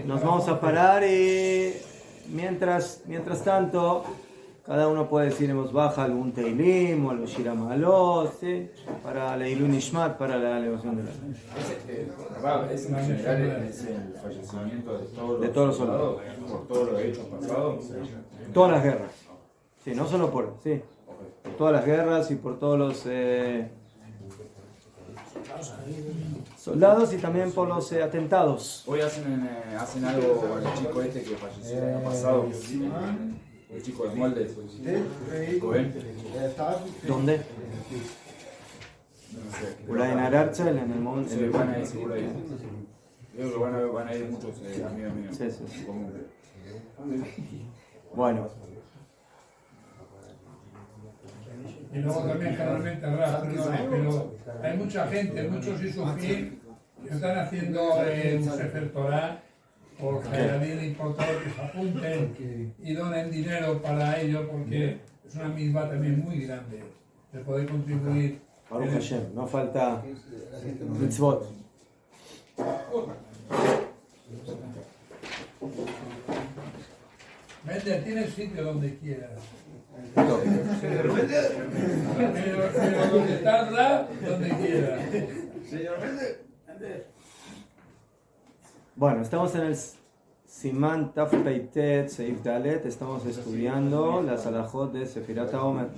Nos vamos a parar y mientras tanto, cada uno puede decir en voz baja algún Teilim o algún Shira Ma'alot, ¿sí? Para la Ilun Ishmat, para la elevación de la ley. ¿Es en general es el fallecimiento de todos los soldados por todos los hechos pasados? Todas las guerras. Sí, no solo por todas las guerras y por todos los soldados y también por los atentados. Hoy hacen algo con el chico este que falleció el año pasado, el chico de Molde, Cohen. ¿Dónde? No sé. Ulay en Ararcha, en el monte. Sí, van a ir seguro ahí. Creo que van a ir muchos amigos míos. Sí. Común. Bueno. Y luego también generalmente pero hay mucha gente, muchos isufí que están haciendo un Sefer Torah por generar importadores que se apunten y donen dinero para ello porque es una misma también muy grande de poder contribuir. Baruch Hashem, no falta mitzvot. Mender, tienes sitio donde quieras. No. Pero donde tarda, donde quieras. Bueno, estamos en el Siman Taf Peitet Seif Dalet, estamos estudiando las alajot de Sefirat HaOmer.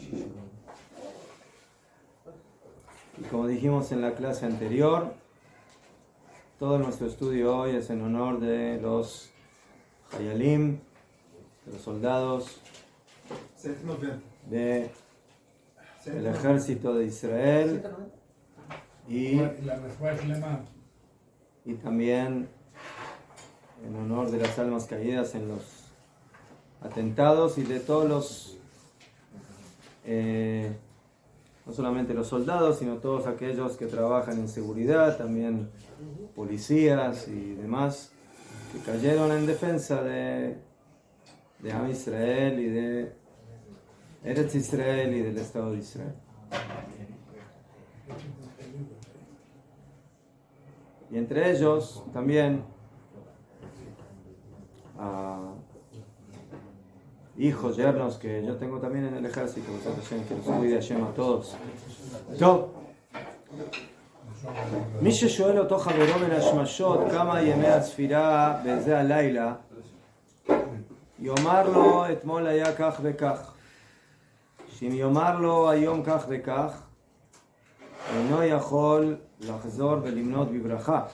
Y como dijimos en la clase anterior, todo nuestro estudio hoy es en honor de los Hayalim, de los soldados del ejército de Israel y también en honor de las almas caídas en los atentados y de todos los no solamente los soldados, sino todos aquellos que trabajan en seguridad, también policías y demás, que cayeron en defensa de Am Israel y de Eretz Israel y del Estado de Israel. Y entre ellos también hijos, yernos que yo tengo también en el ejército, que los cuide Hashem a todos. מי ששואל אותו חברו מן השמשות כמה ימי הספירה בזה הלילה, יאמר לו אתמול היה כך וכך. שאם יאמר לו היום כך וכך, אינו יכול לחזור ולמנות בברכה.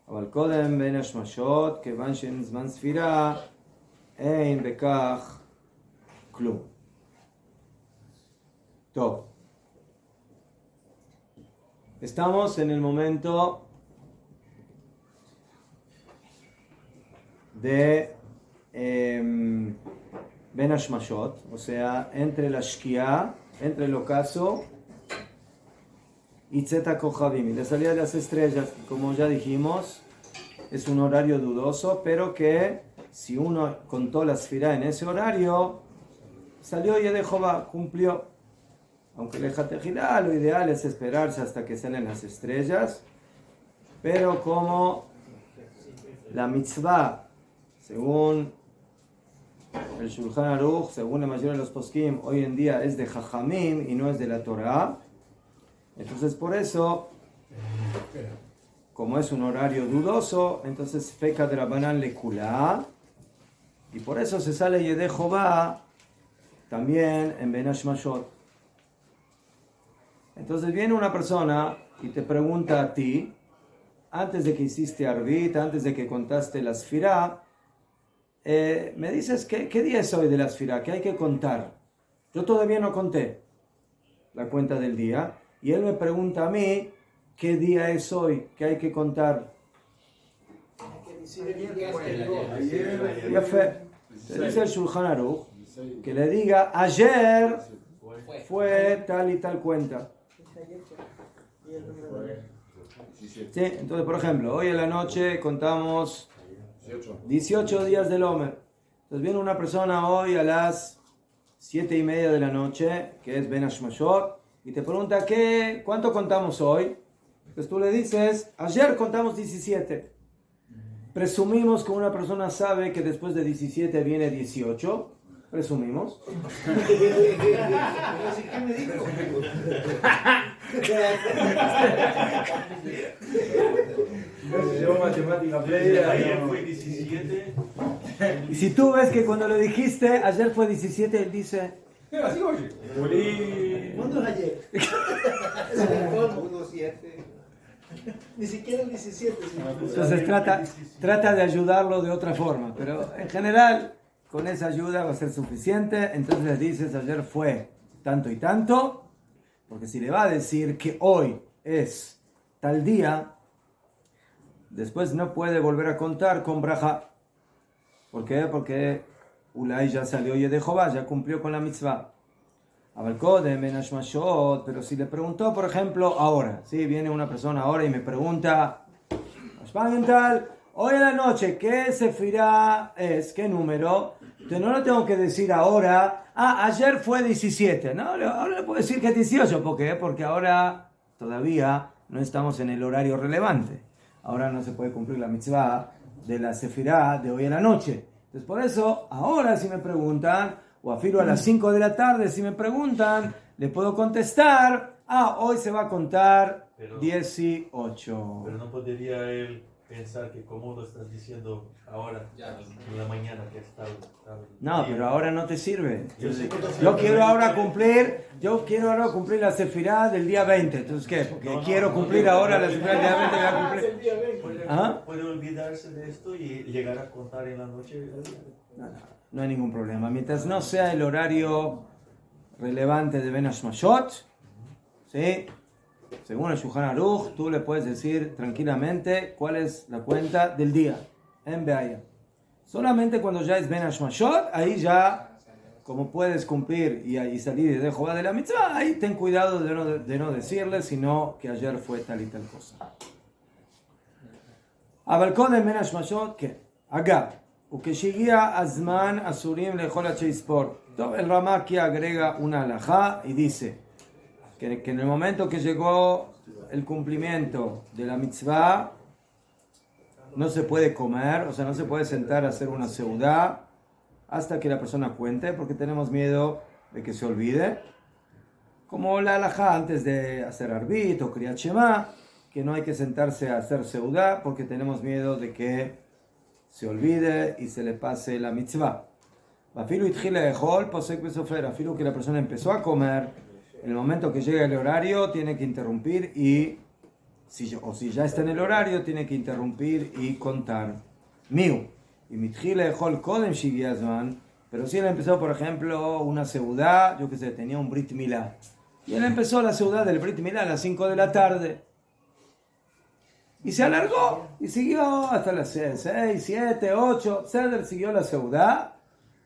אבל קודם בין השמשות, כיוון שאין זמן ספירה, אין בכך כלום. טוב. Estamos en el momento de Ben Hashmashot, o sea, entre la Shkia, entre el ocaso y Tzeta Kochavim, y la salida de las estrellas, como ya dijimos, es un horario dudoso, pero que si uno contó la Sfirá en ese horario, salió Yede Jehová, cumplió. Aunque el Ejatejilá, lo ideal es esperarse hasta que salen las estrellas, pero como la mitzvah, según el Shulchan Aruch, según la mayoría de los poskim, hoy en día es de Jajamim y no es de la Torah, entonces por eso, como es un horario dudoso, entonces Feka de Rabbanan le kulá, y por eso se sale Yede Jehová también en Ben Hashmashot. Entonces viene una persona y te pregunta a ti, antes de que hiciste Arvit, antes de que contaste la Sfirá, me dices, ¿qué día es hoy de la Sfirá? ¿Qué hay que contar? Yo todavía no conté la cuenta del día, y él me pregunta a mí, ¿qué día es hoy? ¿Qué hay que contar? Ya fe. Le dice el Shulchan Aruch, que le diga, ayer fue tal y tal cuenta. Sí, entonces por ejemplo, hoy en la noche contamos 18 días del Omer. Entonces viene una persona hoy a las 7:30 de la noche, que es Ben Hashmashot, y te pregunta, ¿cuánto contamos hoy? Entonces tú le dices, ayer contamos 17. presumimos que una persona sabe que después de 17 viene 18. Presumimos. ¿Qué me dijo? Yo matemática Ayer fue 17. Y si tú ves que cuando le dijiste ayer fue 17, él dice, así oye. ¿Cuándo es ayer? 1-7. Ni siquiera el 17. entonces trata de ayudarlo de otra forma, pero en general con esa ayuda va a ser suficiente. Entonces le dices ayer fue tanto y tanto, porque si le va a decir que hoy es tal día, después no puede volver a contar con braja. ¿Por qué? Porque Ulay ya salió y de Jehová, ya cumplió con la mitzvah. Pero si le preguntó, por ejemplo, ahora, ¿sí? Viene una persona ahora y me pregunta, hoy en la noche, ¿qué sefirá es? ¿Qué número? Entonces no lo tengo que decir ahora, ayer fue 17, ¿no? Ahora le puedo decir que es 18, ¿por qué? Porque ahora todavía no estamos en el horario relevante. Ahora no se puede cumplir la mitzvah de la sefirá de hoy en la noche. Entonces por eso, ahora si me preguntan, o afirmo a las 5 de la tarde, si me preguntan, le puedo contestar, hoy se va a contar 18. Pero no podría él pensar que como lo estás diciendo ahora, en la mañana, que está... No, pero ahora no te sirve. Yo quiero ahora cumplir la sefirá del día 20. Entonces, ¿qué? Porque quiero cumplir ahora la sefirá del día 20, voy a cumplir. ¿Puede olvidarse de esto y llegar a contar en la noche? No hay ningún problema. Mientras no sea el horario relevante de Ben Hashmashot, ¿sí? Según el Shulchan Aruch, tú le puedes decir tranquilamente cuál es la cuenta del día en Beaya. Solamente cuando ya es Ben Hashmashot, ahí ya, como puedes cumplir y salir de Jehová de la mitzvah, ahí ten cuidado de no decirle, sino que ayer fue tal y tal cosa. Abalcón en Ben Hashmashot, ¿qué? Acá. Ukeshigia azman asurim lechol hacheispor. El Ramá aquí agrega una alajá y dice que en el momento que llegó el cumplimiento de la mitzvah no se puede comer, o sea, no se puede sentar a hacer una seudá hasta que la persona cuente, porque tenemos miedo de que se olvide. Como la alajá antes de hacer arbit o kriyat shema, que no hay que sentarse a hacer seudá porque tenemos miedo de que se olvide y se le pase la mitzvah. Afilu que la persona empezó a comer, en el momento que llega el horario tiene que interrumpir y si ya está en el horario tiene que interrumpir y contar. Miu. Y mitchile ejol kodem shigiazman. Pero si él empezó, por ejemplo, una seudá, yo qué sé, tenía un brit milá. Y él empezó la seudá del brit milá a las 5 de la tarde. Y se alargó y siguió hasta las 6, 7, 8. Ceder siguió la seudá.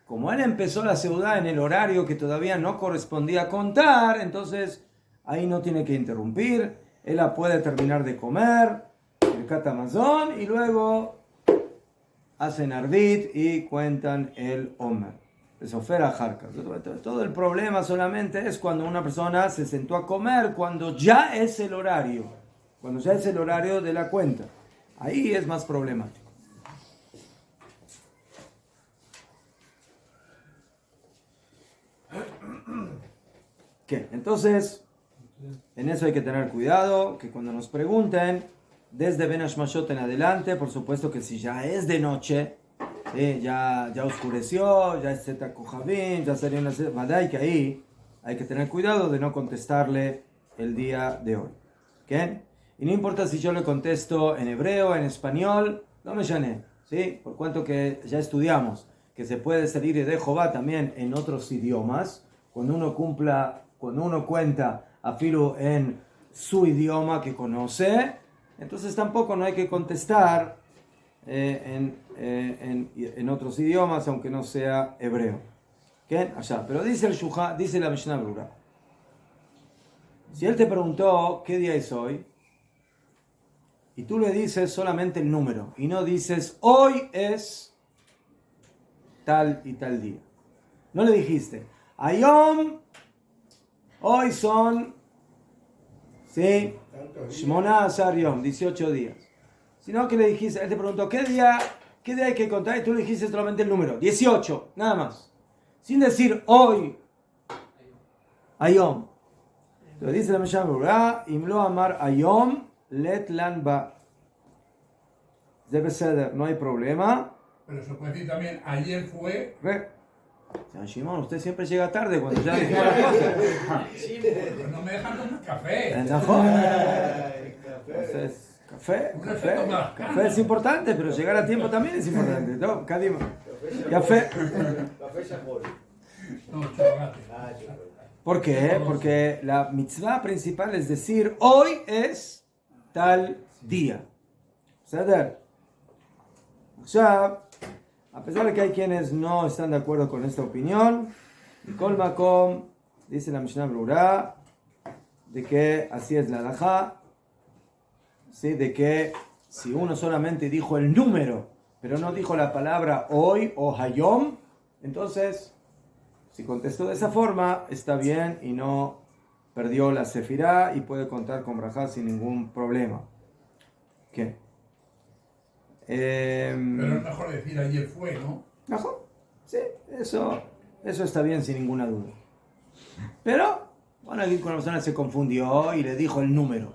Como él empezó la seudá en el horario que todavía no correspondía a contar, entonces ahí no tiene que interrumpir. Él la puede terminar de comer, el katamazón, y luego hacen arbit y cuentan el omer. Eso fue la jarca. Todo el problema solamente es cuando una persona se sentó a comer cuando ya es el horario. Cuando ya es el horario de la cuenta. Ahí es más problemático. ¿Qué? Entonces, en eso hay que tener cuidado, que cuando nos pregunten, desde Ben Hashmashot en adelante, por supuesto que si ya es de noche, ya oscureció, ya es Zeta Kohabim, ya salió una Badai, que ahí hay que tener cuidado de no contestarle el día de hoy. ¿Qué? Y no importa si yo le contesto en hebreo, en español, no me llané, ¿sí? Por cuanto que ya estudiamos que se puede salir de Jehová también en otros idiomas, cuando uno cuenta a filo en su idioma que conoce, entonces tampoco no hay que contestar en otros idiomas, aunque no sea hebreo. ¿Qué? Allá. Pero dice la Mishnah Brura. Si él te preguntó qué día es hoy, y tú le dices solamente el número, y no dices hoy es tal y tal día. No le dijiste, Ayom, hoy son, ¿sí? Shmona Asar Yom, 18 días. sino que le dijiste, él te preguntó, ¿qué día hay que contar? Y tú le dijiste solamente el número, 18, nada más. Sin decir hoy, Ayom. Entonces dice la Mishnah Berurah, Imlo Amar Ayom, Let Lan Ba. Debe ser, no hay problema. Pero se puede decir también, ayer fue. Señor Shimon, usted siempre llega tarde cuando ya dijimos las cosas. Pero no me dejan tomar café. Entonces, café es importante, pero llegar a tiempo también es importante. ¿No? Kadima. Café. No, chocolate. ¿Por qué? Porque la mitzvah principal es decir, hoy es tal día. ¿Sader? O sea, a pesar de que hay quienes no están de acuerdo con esta opinión, Kol Makom, dice la Mishnah Berurah, de que así es la halajá, ¿sí? De que si uno solamente dijo el número, pero no dijo la palabra hoy o hayom, entonces, si contestó de esa forma, está bien y no perdió la sefirá y puede contar con brajá sin ningún problema. ¿Qué? Pero es mejor decir ayer fue, ¿no? ¿Mejor? Sí, eso está bien sin ninguna duda. Pero, bueno, aquí una persona se confundió y le dijo el número.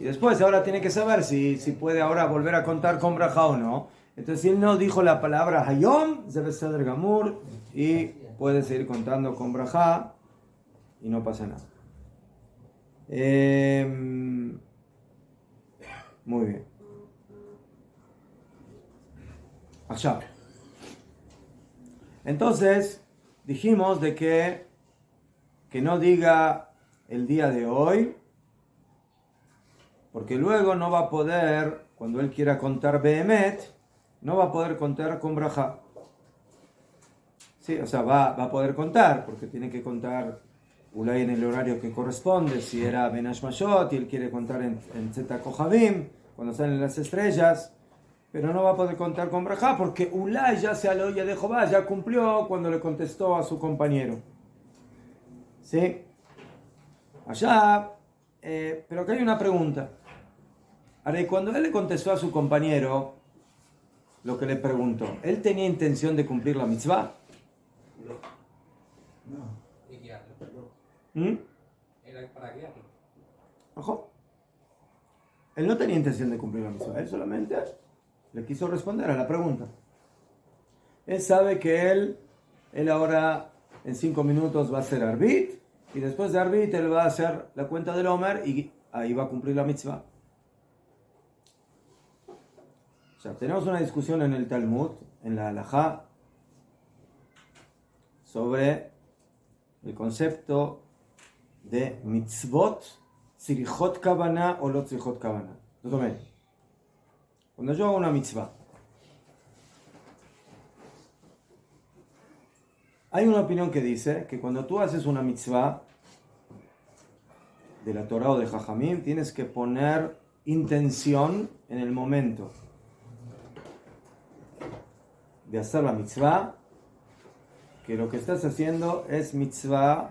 Y después ahora tiene que saber si puede ahora volver a contar con braja o no. Entonces, si él no dijo la palabra hayom, debe ser gamur y puede seguir contando con braja y no pasa nada. Muy bien. Allá. Entonces, dijimos de que no diga el día de hoy, porque luego no va a poder, cuando él quiera contar Behemet, no va a poder contar con Braja. Sí, o sea, va a poder contar, porque tiene que contar Ulay en el horario que corresponde, si era Ben Hashmashot y él quiere contar en Zeta Kohabim, cuando salen las estrellas, pero no va a poder contar con Braja, porque Ulay ya se aló, ya de Jehová, ya cumplió cuando le contestó a su compañero. ¿Sí? Allá, pero acá hay una pregunta. Ahora, cuando él le contestó a su compañero lo que le preguntó, ¿él tenía intención de cumplir la mitzvah? No. Era para guiarlo. Ojo. Él no tenía intención de cumplir la mitzvah, él solamente le quiso responder a la pregunta. Él sabe que él ahora en 5 minutos va a hacer arbit, y después de arbit él va a hacer la cuenta del Omer y ahí va a cumplir la mitzvah. O sea, tenemos una discusión en el Talmud, en la halajá, sobre el concepto de mitzvot, tzrichot kavana o lo tzrichot kavana. Cuando yo hago una mitzvah, hay una opinión que dice que cuando tú haces una mitzvah de la Torah o de Jajamim, tienes que poner intención en el momento de hacer la mitzvah, que lo que estás haciendo es mitzvah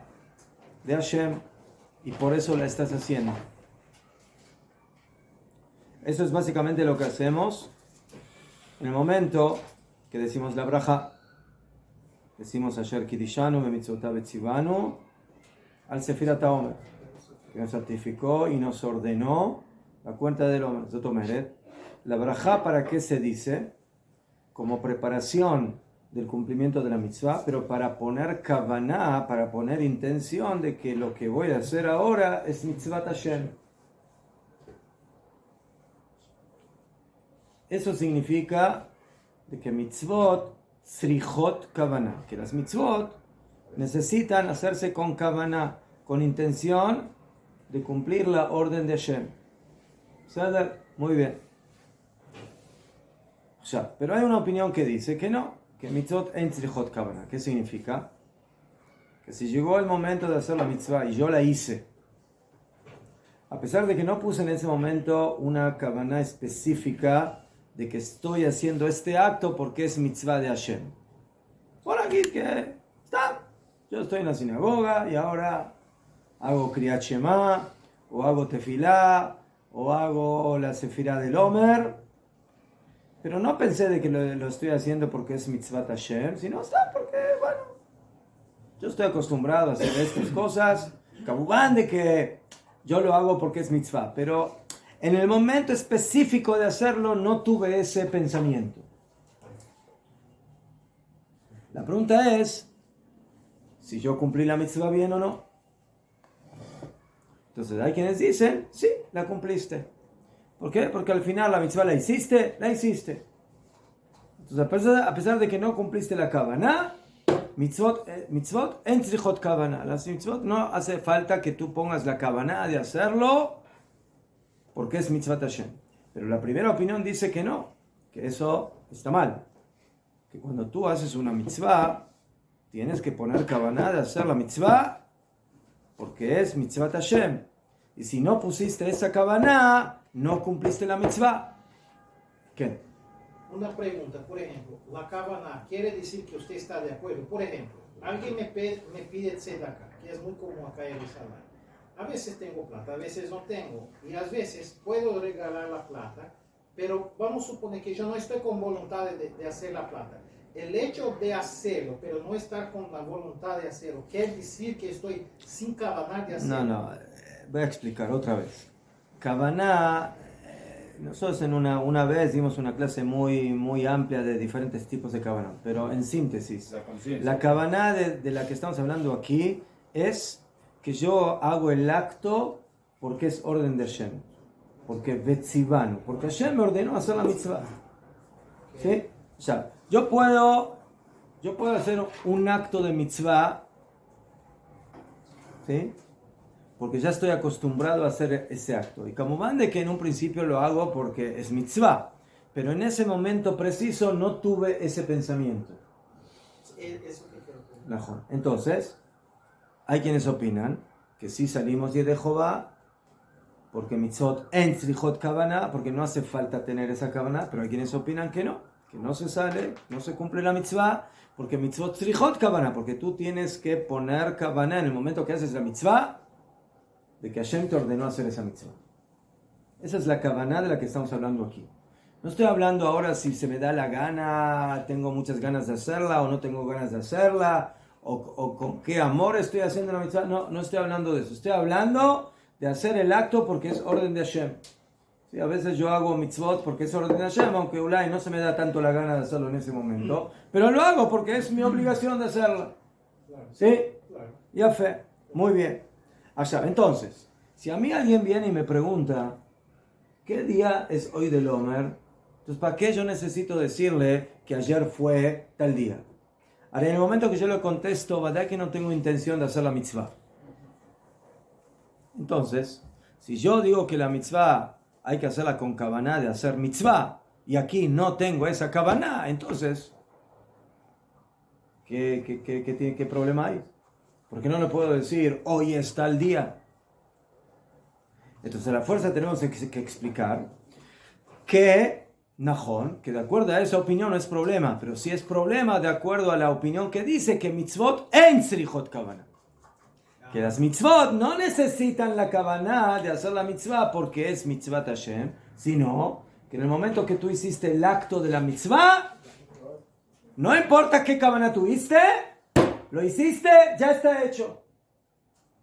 de Hashem y por eso la estás haciendo. Eso es básicamente lo que hacemos en el momento que decimos la braja. Decimos Asher Kidishanu Bemitzvotav Etzivanu al Sefirat HaOmer, que nos santificó y nos ordenó la cuenta del Omer. Zotomeret, la braja, ¿para qué se dice? Como preparación del cumplimiento de la mitzvah, pero para poner kavaná, para poner intención de que lo que voy a hacer ahora es mitzvah Hashem. Eso significa de que mitzvot tzrichot kavaná, que las mitzvot necesitan hacerse con kavaná, con intención de cumplir la orden de Hashem. ¿Sabe? Muy bien. Ya, pero hay una opinión que dice que no, que mitzvot en tzrichot kavana. ¿Qué significa? Que si llegó el momento de hacer la mitzvah y yo la hice, a pesar de que no puse en ese momento una kavana específica de que estoy haciendo este acto porque es mitzvah de Hashem. Por aquí que está, yo estoy en la sinagoga y ahora hago kriyat shema, o hago tefilá, o hago la sefirá del Omer, pero no pensé de que lo estoy haciendo porque es mitzvah Hashem, sino está porque, bueno, yo estoy acostumbrado a hacer estas cosas, Kabubán de que yo lo hago porque es mitzvah, pero en el momento específico de hacerlo no tuve ese pensamiento. La pregunta es si yo cumplí la mitzvah bien o no. Entonces hay quienes dicen, sí, la cumpliste. ¿Por qué? Porque al final la mitzvah la hiciste. Entonces a pesar de que no cumpliste la kavaná, mitzvot en tzrichot kavaná. Las mitzvot no hace falta que tú pongas la kavaná de hacerlo porque es mitzvah Hashem. Pero la primera opinión dice que no, que eso está mal. Que cuando tú haces una mitzvah, tienes que poner kavaná de hacer la mitzvah porque es mitzvah Hashem. Y si no pusiste esa kavaná, no cumpliste la mitzvah. ¿Qué? Una pregunta, por ejemplo, la kavaná quiere decir que usted está de acuerdo. Por ejemplo, alguien me pide tzedakah, que es muy común acá en Jerusalén. A veces tengo plata, a veces no tengo. Y a veces puedo regalar la plata, pero vamos a suponer que yo no estoy con voluntad de hacer la plata. El hecho de hacerlo, pero no estar con la voluntad de hacerlo, ¿quiere decir que estoy sin kavaná de hacerlo? No, voy a explicar otra vez. Kavaná, nosotros en una vez dimos una clase muy amplia de diferentes tipos de kavaná, pero en síntesis, la kavaná de la que estamos hablando aquí es que yo hago el acto porque es orden de Hashem, porque Betzivanu, porque Hashem me ordenó hacer la mitzvah. ¿Sí? O sea, yo puedo hacer un acto de mitzvah, ¿sí? Porque ya estoy acostumbrado a hacer ese acto. Y como van de que en un principio lo hago porque es mitzvah, pero en ese momento preciso no tuve ese pensamiento. Entonces, hay quienes opinan que sí salimos de Jehová porque mitzvot en tzrichot kavaná, porque no hace falta tener esa kavaná, pero hay quienes opinan que no se sale, no se cumple la mitzvah, porque mitzvot tzrichot kavaná, porque tú tienes que poner kavaná en el momento que haces la mitzvah, de que Hashem te ordenó hacer esa mitzvah. Esa es la kavaná de la que estamos hablando aquí. No estoy hablando ahora si se me da la gana, tengo muchas ganas de hacerla o no tengo ganas de hacerla, o con qué amor estoy haciendo la mitzvah. No estoy hablando de eso. Estoy hablando de hacer el acto porque es orden de Hashem. Sí, a veces yo hago mitzvot porque es orden de Hashem, aunque Ulay no se me da tanto la gana de hacerlo en ese momento, pero lo hago porque es mi obligación de hacerlo. ¿Sí? Ya fe. Muy bien. Allá. Entonces, si a mí alguien viene y me pregunta ¿qué día es hoy del Omer? Entonces, ¿para qué yo necesito decirle que ayer fue tal día? Ahora, en el momento que yo le contesto, ¿verdad que no tengo intención de hacer la mitzvah? Entonces, si yo digo que la mitzvah hay que hacerla con kavaná de hacer mitzvah, y aquí no tengo esa kavaná, entonces, ¿qué problema hay? Porque no le puedo decir, hoy es tal día. Entonces, a la fuerza tenemos que explicar que, Najón, que de acuerdo a esa opinión no es problema, pero sí es problema de acuerdo a la opinión que dice que mitzvot en tzrichot kavaná. Que las mitzvot no necesitan la kavaná de hacer la mitzvah porque es mitzvah Hashem, sino que en el momento que tú hiciste el acto de la mitzvah, no importa qué kavaná tuviste, lo hiciste, ya está hecho.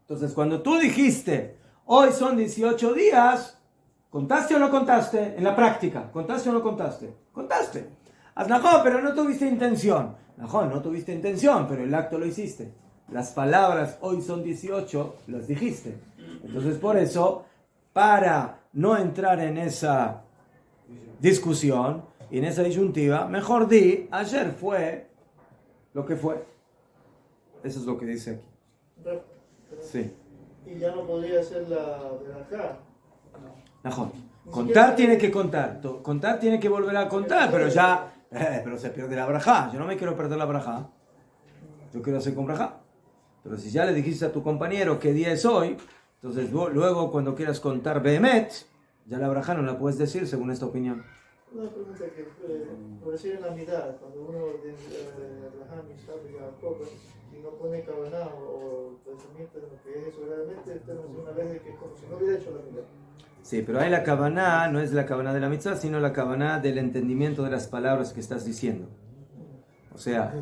Entonces, cuando tú dijiste, hoy son 18 días, ¿contaste o no contaste? En la práctica, ¿contaste o no contaste? Contaste. Najón, pero no tuviste intención. Najón, no tuviste intención, pero el acto lo hiciste. Las palabras, hoy son 18, las dijiste. Entonces, por eso, para no entrar en esa discusión y en esa disyuntiva, mejor di, ayer fue lo que fue. Eso es lo que dice aquí. Sí. Y ya no podría ser la de acá. Najón. Contar tiene que contar. Contar tiene que volver a contar, pero ya... pero se pierde la brajá. Yo no me quiero perder la brajá. Yo quiero hacer con brajá. Pero si ya le dijiste a tu compañero qué día es hoy, entonces luego cuando quieras contar Behemet, ya la brajá no la puedes decir según esta opinión. Una pregunta que, por decir en la mitad, cuando uno de Abraham, Isaac y Jacob, si no pone kavaná o pensamiento en lo que es eso, realmente tenemos una vez de que es como si no hubiera hecho la mitad. Sí, pero ahí la kavaná no es la kavaná de la mitzvah, sino la kavaná del entendimiento de las palabras que estás diciendo. O sea,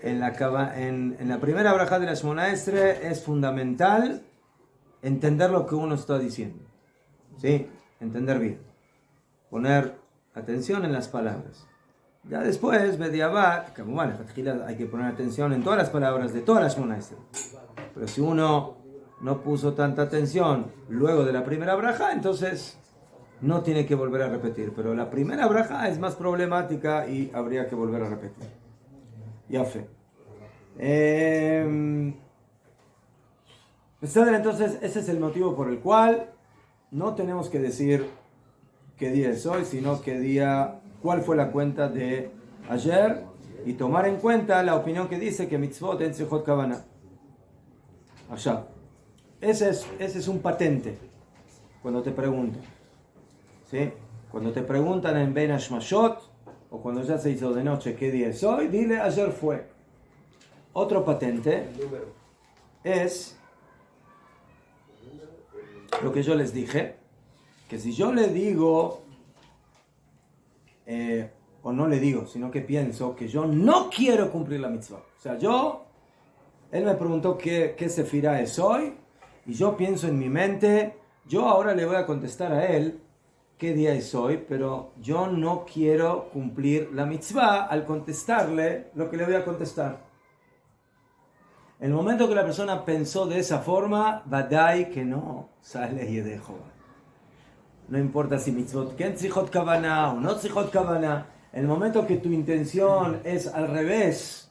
en la primera braja de la Shemona Esrei es fundamental entender lo que uno está diciendo. ¿Sí? Entender bien. Poner atención en las palabras. Ya después, Bediabat, como hay que poner atención en todas las palabras de todas las Shemona Esrei. Pero si uno no puso tanta atención luego de la primera braja, entonces no tiene que volver a repetir. Pero la primera braja es más problemática y habría que volver a repetir. Ya fe. Entonces, ese es el motivo por el cual no tenemos que decir qué día es hoy, sino cuál fue la cuenta de ayer y tomar en cuenta la opinión que dice que mitzvot en tzrichot kavana. Allá. Ese es un patente cuando te preguntan. ¿Sí? Cuando te preguntan en Ben Hashmashot o cuando ya se hizo de noche qué día es hoy, dile ayer fue. Otro patente es lo que yo les dije, que si yo le digo, o no le digo, sino que pienso que yo no quiero cumplir la mitzvah. O sea, él me preguntó qué sefirá es hoy, y yo pienso en mi mente, yo ahora le voy a contestar a él qué día es hoy, pero yo no quiero cumplir la mitzvah al contestarle lo que le voy a contestar. El momento que la persona pensó de esa forma, vadai que no sale yedejo. No importa si mitzvot ken tzrichot kavana o no tzrichot kavana. El momento que tu intención es al revés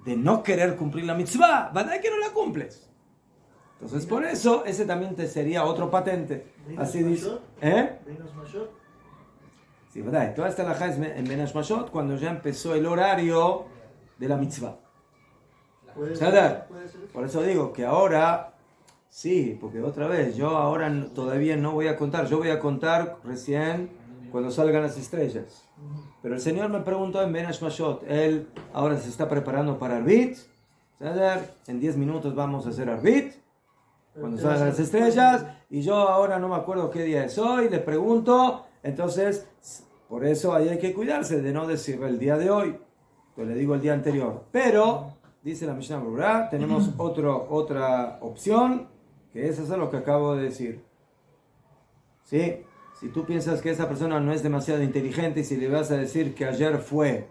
de no querer cumplir la mitzvah, vadai que no la cumples. Entonces por eso ese también te sería otro patente. Así dice. Sí, verdad. Toda esta laja es en Ben Hashmashot cuando ya empezó el horario de la mitzvah. Por eso digo que ahora, sí, porque otra vez, yo ahora todavía no voy a contar, yo voy a contar recién cuando salgan las estrellas. Pero el Señor me preguntó en Ben Hashmashot, él ahora se está preparando para Arbit, en 10 minutos vamos a hacer Arbit, cuando salgan las estrellas, y yo ahora no me acuerdo qué día es hoy, le pregunto, entonces, por eso ahí hay que cuidarse de no decirle el día de hoy, yo le digo el día anterior, pero... Dice la Mishnah Berurah, tenemos otra opción, que es hacer lo que acabo de decir. ¿Sí? Si tú piensas que esa persona no es demasiado inteligente y si le vas a decir que ayer fue,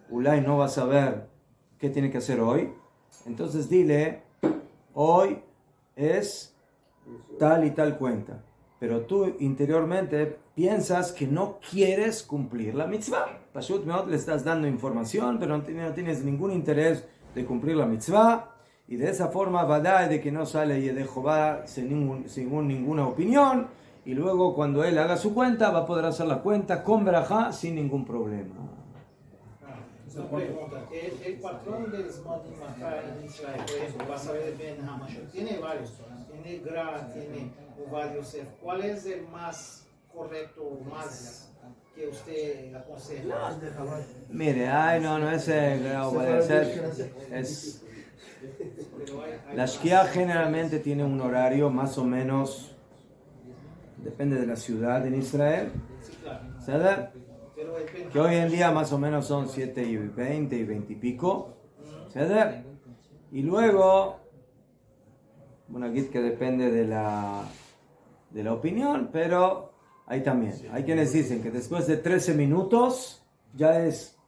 Ulay no va a saber qué tiene que hacer hoy, entonces dile, hoy es tal y tal cuenta. Pero tú interiormente piensas que no quieres cumplir la mitzvah. Pashut meot le estás dando información, pero no tienes ningún interés de cumplir la mitzvah, y de esa forma va a dar de que no sale y de Jehová sin ninguna opinión, y luego cuando él haga su cuenta va a poder hacer la cuenta con verajá sin ningún problema. Una pregunta, el patrón del Zmanim acá en Israel, por ejemplo, vas a ver Ben Hashmashot, tiene varios, tiene Gra, tiene Uvad Yosef, ¿cuál es el más correcto, más que usted aconseja? Mire, no, ese grado puede ser. La Shkia generalmente tiene un horario más o menos, depende de la ciudad en Israel, ¿sabes? Que hoy en día más o menos son 7:20 y 20 y pico, ¿sabes? Y luego, bueno, aquí que depende de la opinión, pero ahí también. Hay quienes dicen que después de 13 minutos ya es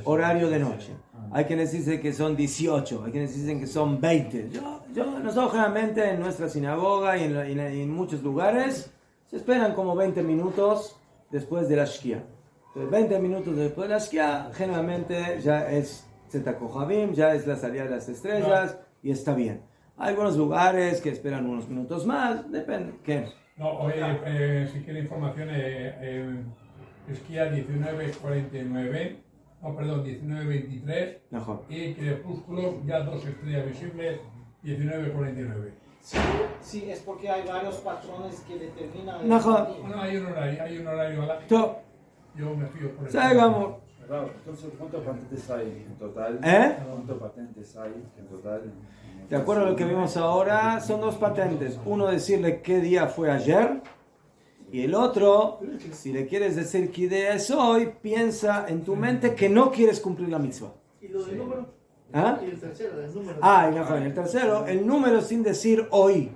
horario de noche. Hay quienes dicen que son 18, hay quienes dicen que son 20. Nosotros generalmente en nuestra sinagoga y en muchos lugares se esperan como 20 minutos después de la Shkia. Entonces 20 minutos después de la Shkia generalmente ya es Tzeta Kohavim, ya es la salida de las estrellas y está bien. Hay algunos lugares que esperan unos minutos más, depende. ¿Qué? No, oye, si quiere información, esquía 19:49, no, perdón, 19:23, Mejor. y crepúsculo, ya 2 estrellas visibles, 19:49. Sí, es porque hay varios patrones que determinan el Mejor. Zmanim. Bueno, hay un horario a la... Yo Yo me fío por eso. Sigamos. Claro, entonces, ¿cuántos patentes hay en total? ¿Eh? ¿Cuántos patentes hay en total? De acuerdo a lo que vimos ahora, son dos patentes. Uno decirle qué día fue ayer. Y el otro, si le quieres decir qué día es hoy, piensa en tu mente que no quieres cumplir la mitzvah. ¿Y lo del número? ¿Ah? Y el tercero, el número. Y no, el tercero, el número sin decir hoy.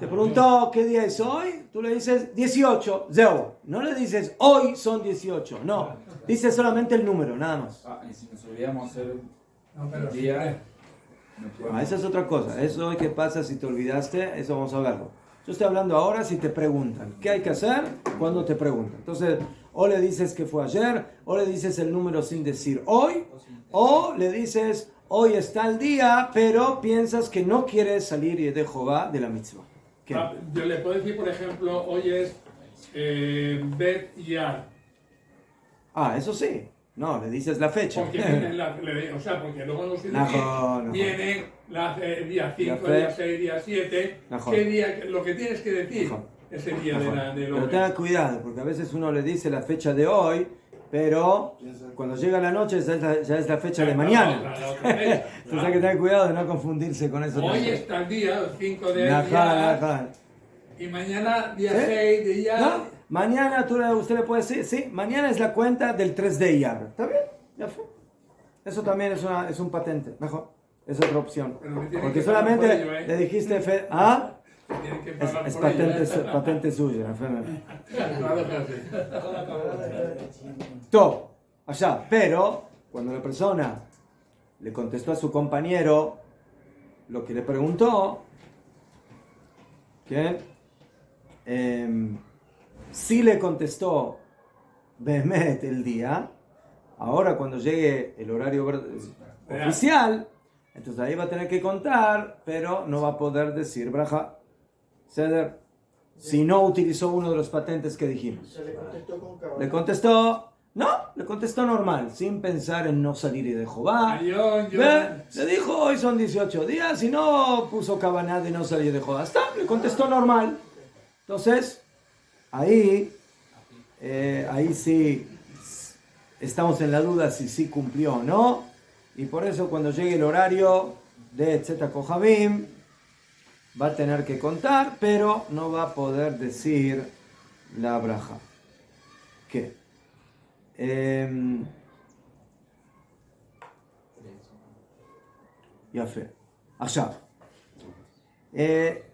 Te preguntó qué día es hoy, tú le dices 18, zero. No le dices hoy son 18, no. Dice solamente el número, nada más. Y si nos olvidamos hacer No, pero el sí, día, no podemos. Esa es otra cosa. Eso hoy qué pasa si te olvidaste, eso vamos a verlo. Yo estoy hablando ahora si te preguntan. ¿Qué hay que hacer cuando te preguntan? Entonces, o le dices que fue ayer, o le dices el número sin decir hoy, o le dices hoy está el día, pero piensas que no quieres salir de Jehová de la mitzvah. ¿Qué? Yo le puedo decir, por ejemplo, hoy es Bet Yar. Eso sí. No, le dices la fecha. Porque viene porque luego en los días No. viene día 5, La día 6, día 7. ¿Qué día? Lo que tienes que decir es el día de Pero lo tenga cuidado, porque a veces uno le dice la fecha de hoy, pero cuando llega la noche ya es la fecha de mañana. Entonces hay que tener cuidado de no confundirse con eso. Hoy está el día 5 de día. Y mañana día 6 de Iyar. ¿No? Mañana usted le puede decir, sí, mañana es la cuenta del 3 de Iyar. ¿Está bien? Ya fue. Eso también es un patente, mejor. Es otra opción. Porque solamente le dijiste, es patente suya. Todo, allá. Pero cuando la persona le contestó a su compañero lo que le preguntó, ¿qué? Si le contestó Behemet el día, ahora cuando llegue el horario oficial, entonces ahí va a tener que contar, pero no va a poder decir braja, ceder, si no utilizó uno de los patentes que dijimos. Se le contestó con cabal. Le contestó normal, sin pensar en no salir de Jehová. Le Le dijo, hoy son 18 días, y no puso cabaná de no salir de Jehová. Le contestó normal. Entonces, ahí sí estamos en la duda si sí cumplió o no. Y por eso cuando llegue el horario de Tzeta Kohabim, va a tener que contar, pero no va a poder decir la braja. ¿Qué? Ya fe. Allá.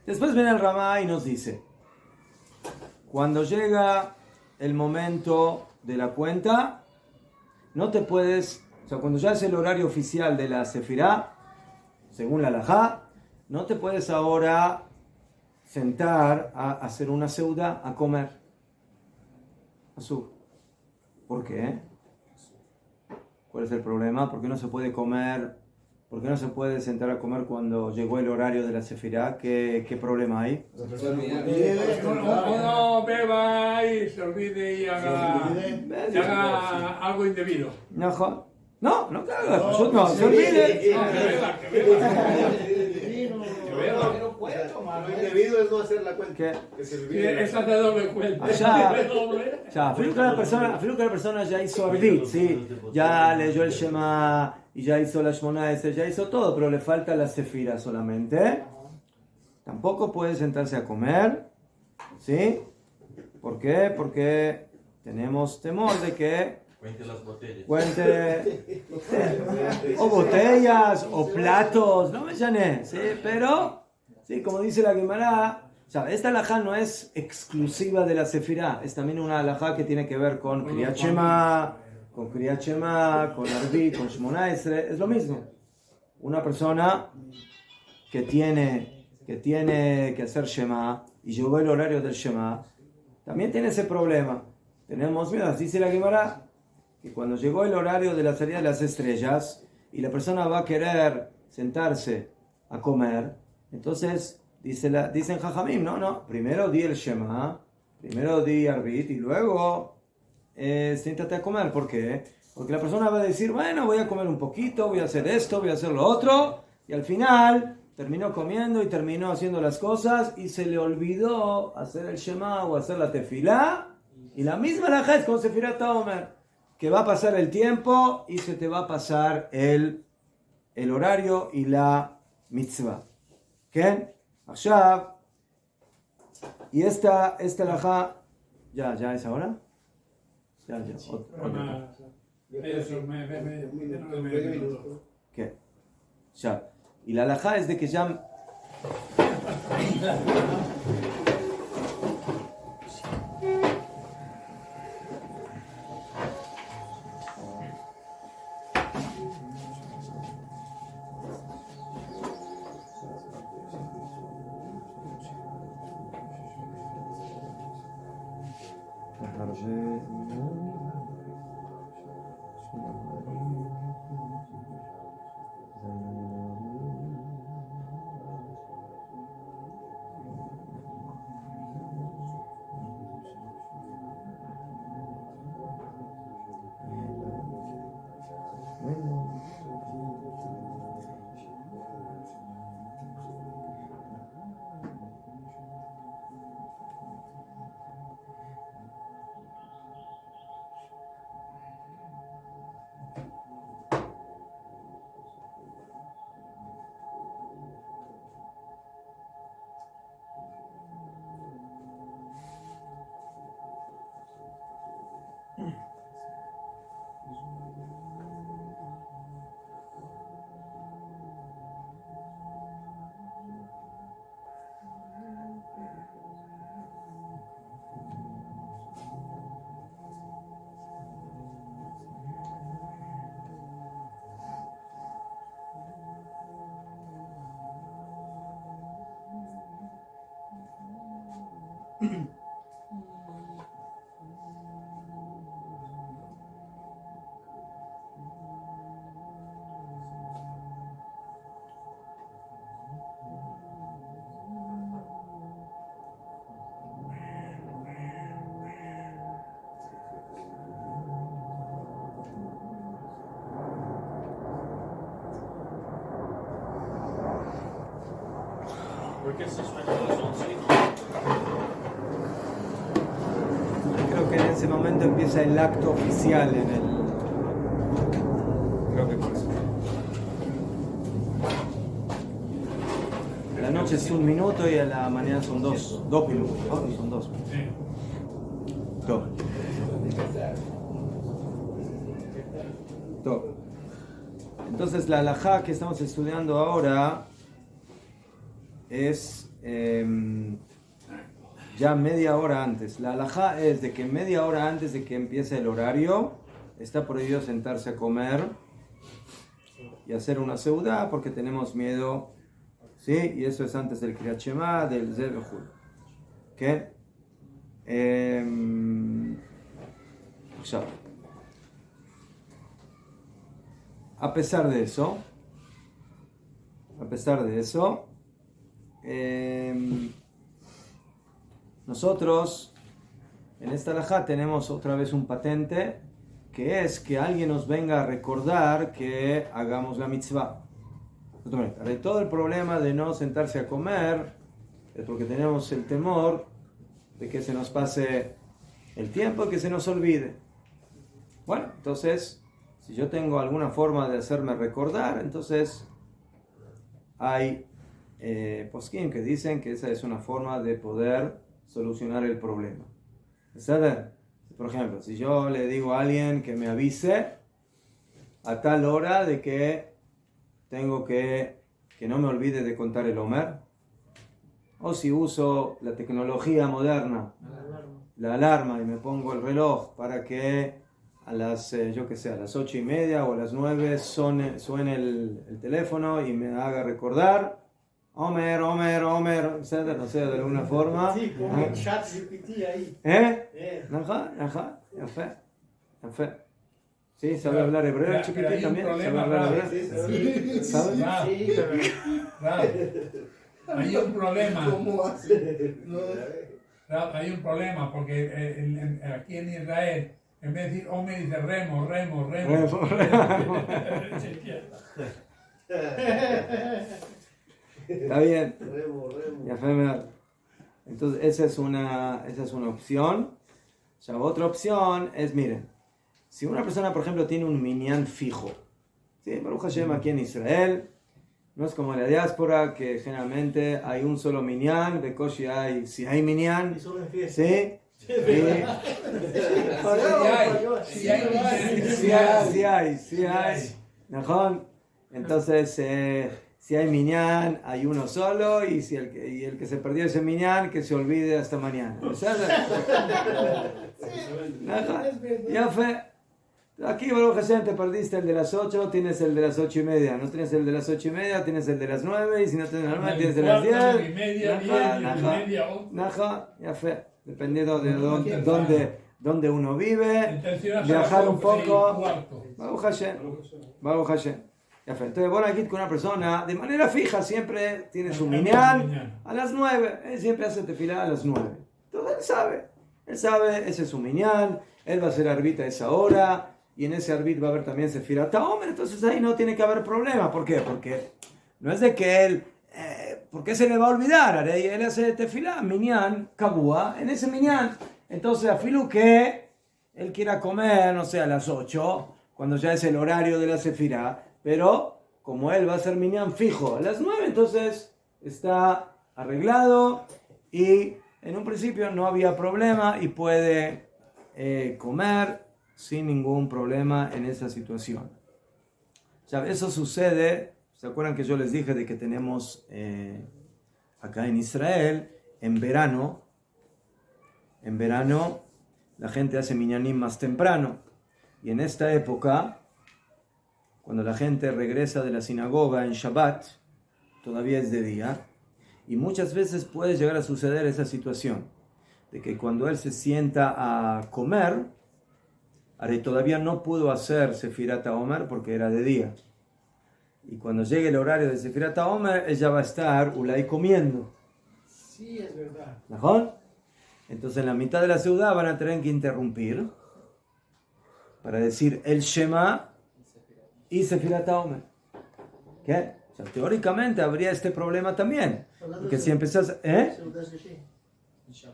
Después viene el Ramá y nos dice, cuando llega el momento de la cuenta, no te puedes, cuando ya es el horario oficial de la Sefirá, según la halajá, no te puedes ahora sentar a hacer una seuda, a comer. ¿Por qué? ¿Cuál es el problema? ¿Por qué no se puede comer? ¿Por qué no se puede sentar a comer cuando llegó el horario de la Sefirá? ¿Qué problema hay? Uno beba y se olvide y haga algo indebido. No, que haga. No, se olvide. Que beba. No puede tomar. Lo indebido es no hacer la cuenta. ¿Qué? Que se olvide. Esa de doble cuenta. Fíjate que la persona ya hizo Arbit, ¿sí? Ya leyó el Shema y ya hizo la Shmona Esrei, ya hizo todo, pero le falta la Sefira solamente. Tampoco puede sentarse a comer, ¿sí? ¿Por qué? Porque tenemos temor de que Cuente las botellas. o botellas o platos, no me llané, ¿sí? Pero, sí, como dice la Gemara, esta halajá no es exclusiva de la Sefirá, es también una halajá que tiene que ver con Kriyat Shema, con Arbit, con Shmona Esrei, es lo mismo. Una persona que tiene que hacer Shema y llegó el horario del Shema, también tiene ese problema. Tenemos miedo, dice la Gemara, que cuando llegó el horario de la salida de las estrellas y la persona va a querer sentarse a comer, entonces dicen Jajamim, no, primero di el Shema, primero di Arbit y luego siéntate a comer. ¿Por qué? Porque la persona va a decir, bueno, voy a comer un poquito, voy a hacer esto, voy a hacer lo otro, y al final terminó comiendo y terminó haciendo las cosas y se le olvidó hacer el Shema o hacer la tefilá, y la misma halajá es con Sefirat HaOmer. que va a pasar el tiempo y se te va a pasar el horario y la mitzvah. ¿Qué? Allá. Y esta halajá, ya es ahora. Ya. ¿Qué? Ya. Y la halajá es de que ya. ¿Por qué se suena a las 11? Creo que en ese momento empieza el acto oficial en el. Creo que por eso. A la noche es 1 minuto y a la mañana son 2 minutos. ¿No? Son 2. Todo. Entonces la halajá que estamos estudiando ahora es ya media hora antes. La halajá es de que media hora antes de que empiece el horario está prohibido sentarse a comer y hacer una seudá porque tenemos miedo, ¿sí? Y eso es antes del Kriyat Shema, del Zel V'chul. ¿Qué? Ya. A pesar de eso, nosotros en esta halajá tenemos otra vez un patente, que es que alguien nos venga a recordar que hagamos la mitzvah. De todo el problema de no sentarse a comer es porque tenemos el temor de que se nos pase el tiempo y que se nos olvide. Bueno, entonces, si yo tengo alguna forma de hacerme recordar, entonces hay poskim que dicen que esa es una forma de poder solucionar el problema. ¿Saben? Por ejemplo, si yo le digo a alguien que me avise a tal hora de que tengo que no me olvide de contar el Omer, o si uso la tecnología moderna, la alarma, y me pongo el reloj para que a las, a las 8:30 o a las 9 suene el teléfono y me haga recordar Omer, no sé, de alguna forma. Sí, como el chat GPT ahí. Ajá, fe. Sí, sabe hablar hebreo, chiquitín también. Sabe hablar hebreo. Sí. Hay un problema. ¿Cómo hace? Hay un problema porque aquí en Israel, en vez de decir Omer, dice remo. Está bien. Remo. Entonces esa es una opción. Ya otra opción es, miren, Si una persona, por ejemplo, tiene un minyan fijo, ¿sí? Baruch Hashem aquí en Israel, no es como en la diáspora, que generalmente hay un solo minyan, de Koshi hay, si hay minyan, Y solo en fiesta. ¿sí? Sí hay. ¿Najón? Entonces, si hay minyan, hay uno solo, y el que se perdió ese minyan, que se olvide hasta mañana. Ya fue. Aquí, Baruch Hashem, te perdiste el de las 8, tienes el de las 8:30. No tienes el de las 8:30, tienes el de las 9, y si no tienes el de las 9, tienes el de las 10. 9:30, Najá, ya fue. Dependiendo de dónde uno vive, Intencionas viajar un a las 11:15. poco. Baruch Hashem. Baruch Hashem. Ya fue. Entonces, bueno, aquí con una persona, de manera fija, siempre tiene su minyan a las 9. Él siempre hace tefilá a las 9. Entonces, él sabe, ese es su minyan. Él va a hacer arbit a esa hora. Y en ese arbit va a haber también Sefirat HaOmer. Entonces, ahí no tiene que haber problema. ¿Por qué? Porque no es de que él... ¿Por qué se le va a olvidar? Él hace tefilá, minyan, kabua, en ese minyan. Entonces, afilu que él quiera comer, no sé, a las 8, cuando ya es el horario de la sefirá, pero como él va a hacer minyan fijo a las 9, entonces está arreglado y en un principio no había problema y puede comer sin ningún problema en esa situación. Ya, eso sucede. ¿Se acuerdan que yo les dije de que tenemos acá en Israel, en verano la gente hace minyanim más temprano? Y en esta época, cuando la gente regresa de la sinagoga en Shabbat, todavía es de día. Y muchas veces puede llegar a suceder esa situación, de que cuando él se sienta a comer, todavía no pudo hacer Sefirat HaOmer porque era de día. Y cuando llegue el horario de Sefirat HaOmer, ella va a estar ulay comiendo. Sí, es verdad. ¿Mejor? Entonces en la mitad de la ciudad van a tener que interrumpir para decir el Shema y Sefirat HaOmer. ¿Qué? O sea, teóricamente habría este problema también. Porque si empezás...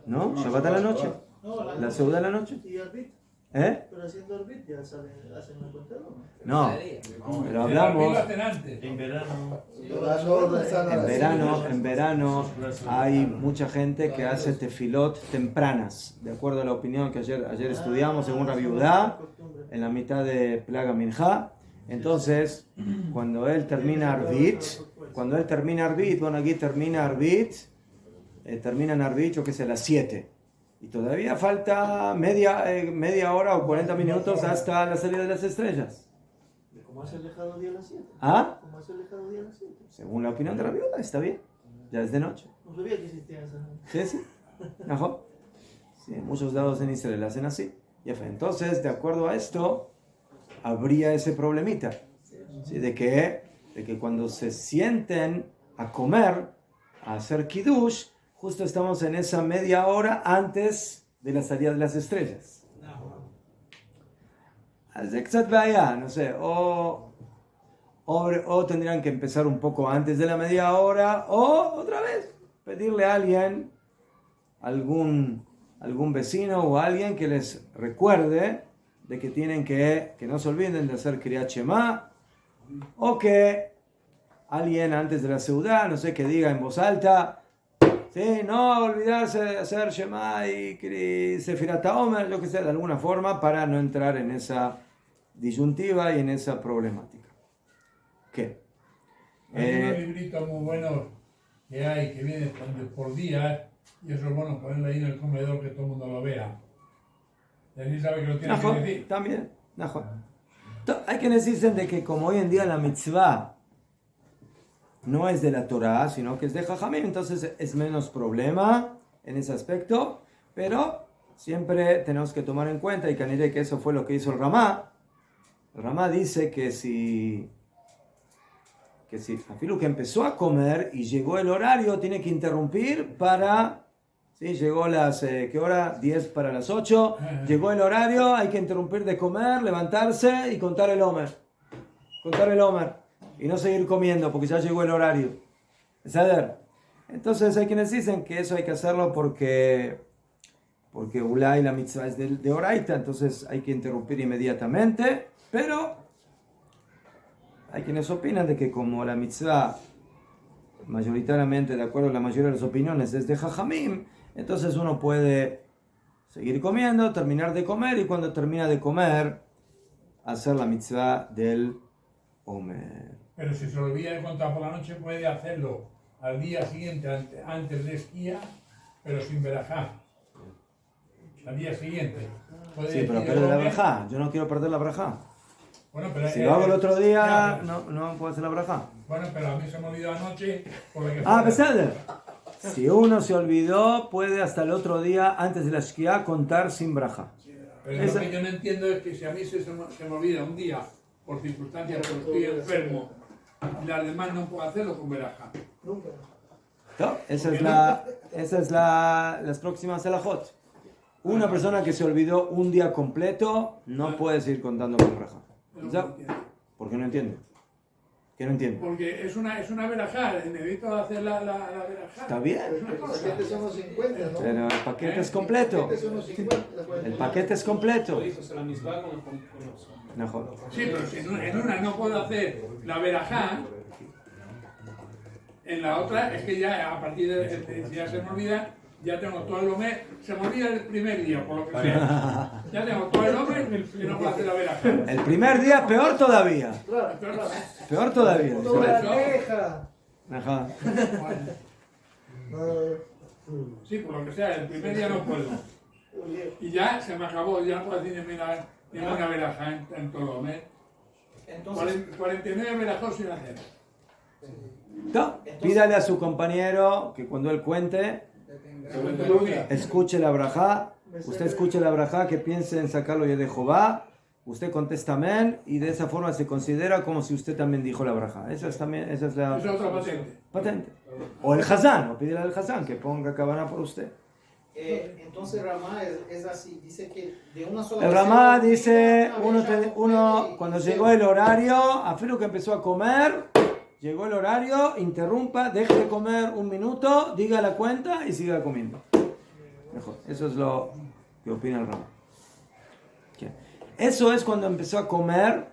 ¿No? Shabbat a la noche. La ciudad a la noche. ¿Y arbit? Pero haciendo arbit ya hacen una cuenta, No, pero hablamos... En verano. En verano hay mucha gente que hace tefilot tempranas, de acuerdo a la opinión que ayer estudiamos según Rabbi Yehudá, en la mitad de Plaga Minjá. Entonces, cuando él termina Arbit, bueno, aquí termina Arbit, termina en Arbit, yo que sé, a las 7. Y todavía falta media hora o 40 minutos hasta la salida de las estrellas. ¿Cómo has alejado día a las 7? ¿Ah? ¿Cómo has alejado día a las 7? Según la opinión de la viuda, está bien. Ya es de noche. No sabía que existía esa. Sí. Ajá. Sí, en muchos lados en Israel hacen así. Ya fue. Entonces, de acuerdo a esto, habría ese problemita. ¿Sí? De que cuando se sienten a comer, a hacer kiddush, justo estamos en esa media hora antes de la salida de las estrellas. No sé, o tendrían que empezar un poco antes de la media hora, o otra vez pedirle a alguien, algún vecino o alguien que les recuerde de que tienen que no se olviden de hacer Kriyat Shema, o que alguien antes de la seudá, no sé, que diga en voz alta, sí, no olvidarse de hacer Shema y Sefirat HaOmer, lo que sea, de alguna forma, para no entrar en esa disyuntiva y en esa problemática. ¿Qué? Hay unos libritos muy buenos que vienen por día, y eso es bueno ponerlo ahí en el comedor que todo el mundo lo vea. Y así sabe que lo tiene que decir. También, hay que decirse de que como hoy en día la mitzvah no es de la Torah, sino que es de Jajamim, entonces es menos problema en ese aspecto, pero siempre tenemos que tomar en cuenta, y que eso fue lo que hizo el Ramá. El Ramá dice que si Afilu que empezó a comer y llegó el horario, tiene que interrumpir para... Sí, llegó las... ¿qué hora? 10 para las 8. Llegó el horario, hay que interrumpir de comer, levantarse y contar el Omer. Y no seguir comiendo porque ya llegó el horario. ¿Saber? Entonces hay quienes dicen que eso hay que hacerlo porque porque Ulay la mitzvah es de Oraita, entonces hay que interrumpir inmediatamente, pero hay quienes opinan de que como la mitzvah mayoritariamente, de acuerdo a la mayoría de las opiniones, es de Jajamim, entonces uno puede seguir comiendo, terminar de comer y cuando termina de comer hacer la mitzvah del Omer. Pero si se olvida de contar por la noche, puede hacerlo al día siguiente, antes de esquía, pero sin verajá. Al día siguiente. Puede Sí, pero decir pierde la Omer. brajá. Yo no quiero perder la brajá. Bueno, pero Si lo hago el otro día, ya, no puedo hacer la brajá. Bueno, pero a mí se me olvidó anoche. Porque Ah, beseder. Si uno se olvidó, puede hasta el otro día, antes de la shkia, contar sin brajá. Pero lo que yo no entiendo es que si a mí se me olvida un día, por circunstancias, porque estoy enfermo, y las demás no puedo hacerlo con verajá. Nunca. ¿No? Esa es las próximas selajot. Una persona que se olvidó un día completo no puede seguir contando con brajá. ¿Ya? ¿Por qué no entiende? ¿Qué no entiende? Porque es una verajá, necesito hacer la verajá. Está bien, El paquete son los 50, ¿no? pero el paquete es completo. El paquete son los 50. El paquete es completo. Mejor. Sí, pero si en una no puedo hacer la verajá, en la otra es que ya a partir de si ya se me olvida, ya tengo todo el Omer, se me olvida el primer día, por lo que sea. Ya tengo todo el Omer y no puedo hacer la verajá. El primer día peor todavía. Claro, Pero, Peor todavía. toda la queja. Ajá. sí, por lo que sea, el primer día no puedo. Y ya se me acabó, ya no puedo decir ninguna verajá en todo el Omer. Entonces, 49 verajos sin hacer. No, pídale a su compañero que cuando él cuente, escuche la brajá. Usted escuche la brajá, que piense en sacarlo ya de Jehová. Usted contesta amén y de esa forma se considera como si usted también dijo la brajá. Esa es la Es otra patente. O el Hazán, o pídele al Hazán que ponga cabana por usted. entonces Ramá es así, dice que de una sola El vez Ramá uno dice, una vez ya no uno puede, cuando y llegó el horario, a Filo que empezó a comer, llegó el horario, interrumpa, deje de comer un minuto, diga la cuenta y siga comiendo. Mejor, eso es lo que opina el Ramá. Eso es cuando empezó a comer,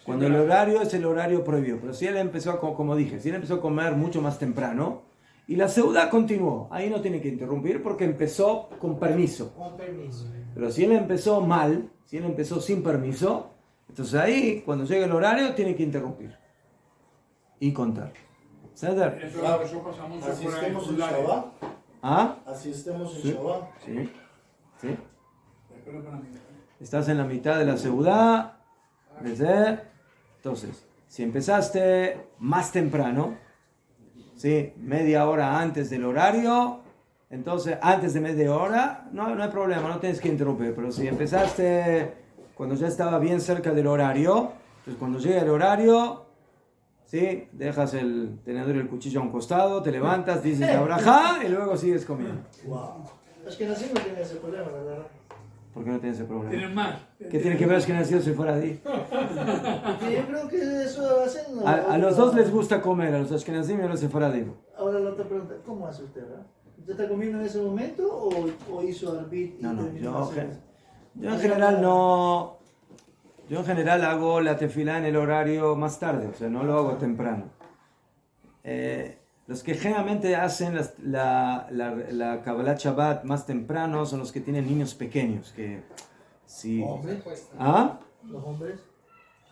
cuando el horario es el horario prohibido. Pero si él empezó, como dije, si él empezó a comer mucho más temprano y la seudá continuó, ahí no tiene que interrumpir porque empezó con permiso. con permiso. Pero si él empezó mal, si él empezó sin permiso, entonces ahí, cuando llegue el horario, tiene que interrumpir y contar. ¿Seder? Eso pasa mucho Así por ahí. estemos en Shabbat. ¿Ah? Así estemos en Sí. Shabbat. Sí. Sí. Pero para mí. Estás en la mitad de la seudá. Entonces, si empezaste más temprano, ¿sí? Media hora antes del horario, entonces antes de media hora, no hay problema, no tienes que interrumpir. Pero si empezaste cuando ya estaba bien cerca del horario, entonces cuando llega el horario, ¿sí? Dejas el tenedor y el cuchillo a un costado, te levantas, dices la brajá y luego sigues comiendo. Wow. Es que Nassim no tiene ese problema, la verdad. ¿Por qué no tienes ese problema? Tienen más. ¿Qué tiene que ver que nació si fuera ahí? Porque yo creo que eso hacen... A los dos les gusta comer, a los ashkenazim y a los sefaradí. Ahora la otra pregunta, ¿cómo hace usted, verdad? ¿Usted está comiendo en ese momento o hizo arbit y No, terminó yo haciendo? en general no. Yo en general hago la tefilá en el horario más tarde, o sea, no lo hago temprano. Los que generalmente hacen la Kabbalat Shabbat más temprano son los que tienen niños pequeños, que si... ¿Hombres? ¿Ah? ¿Los hombres?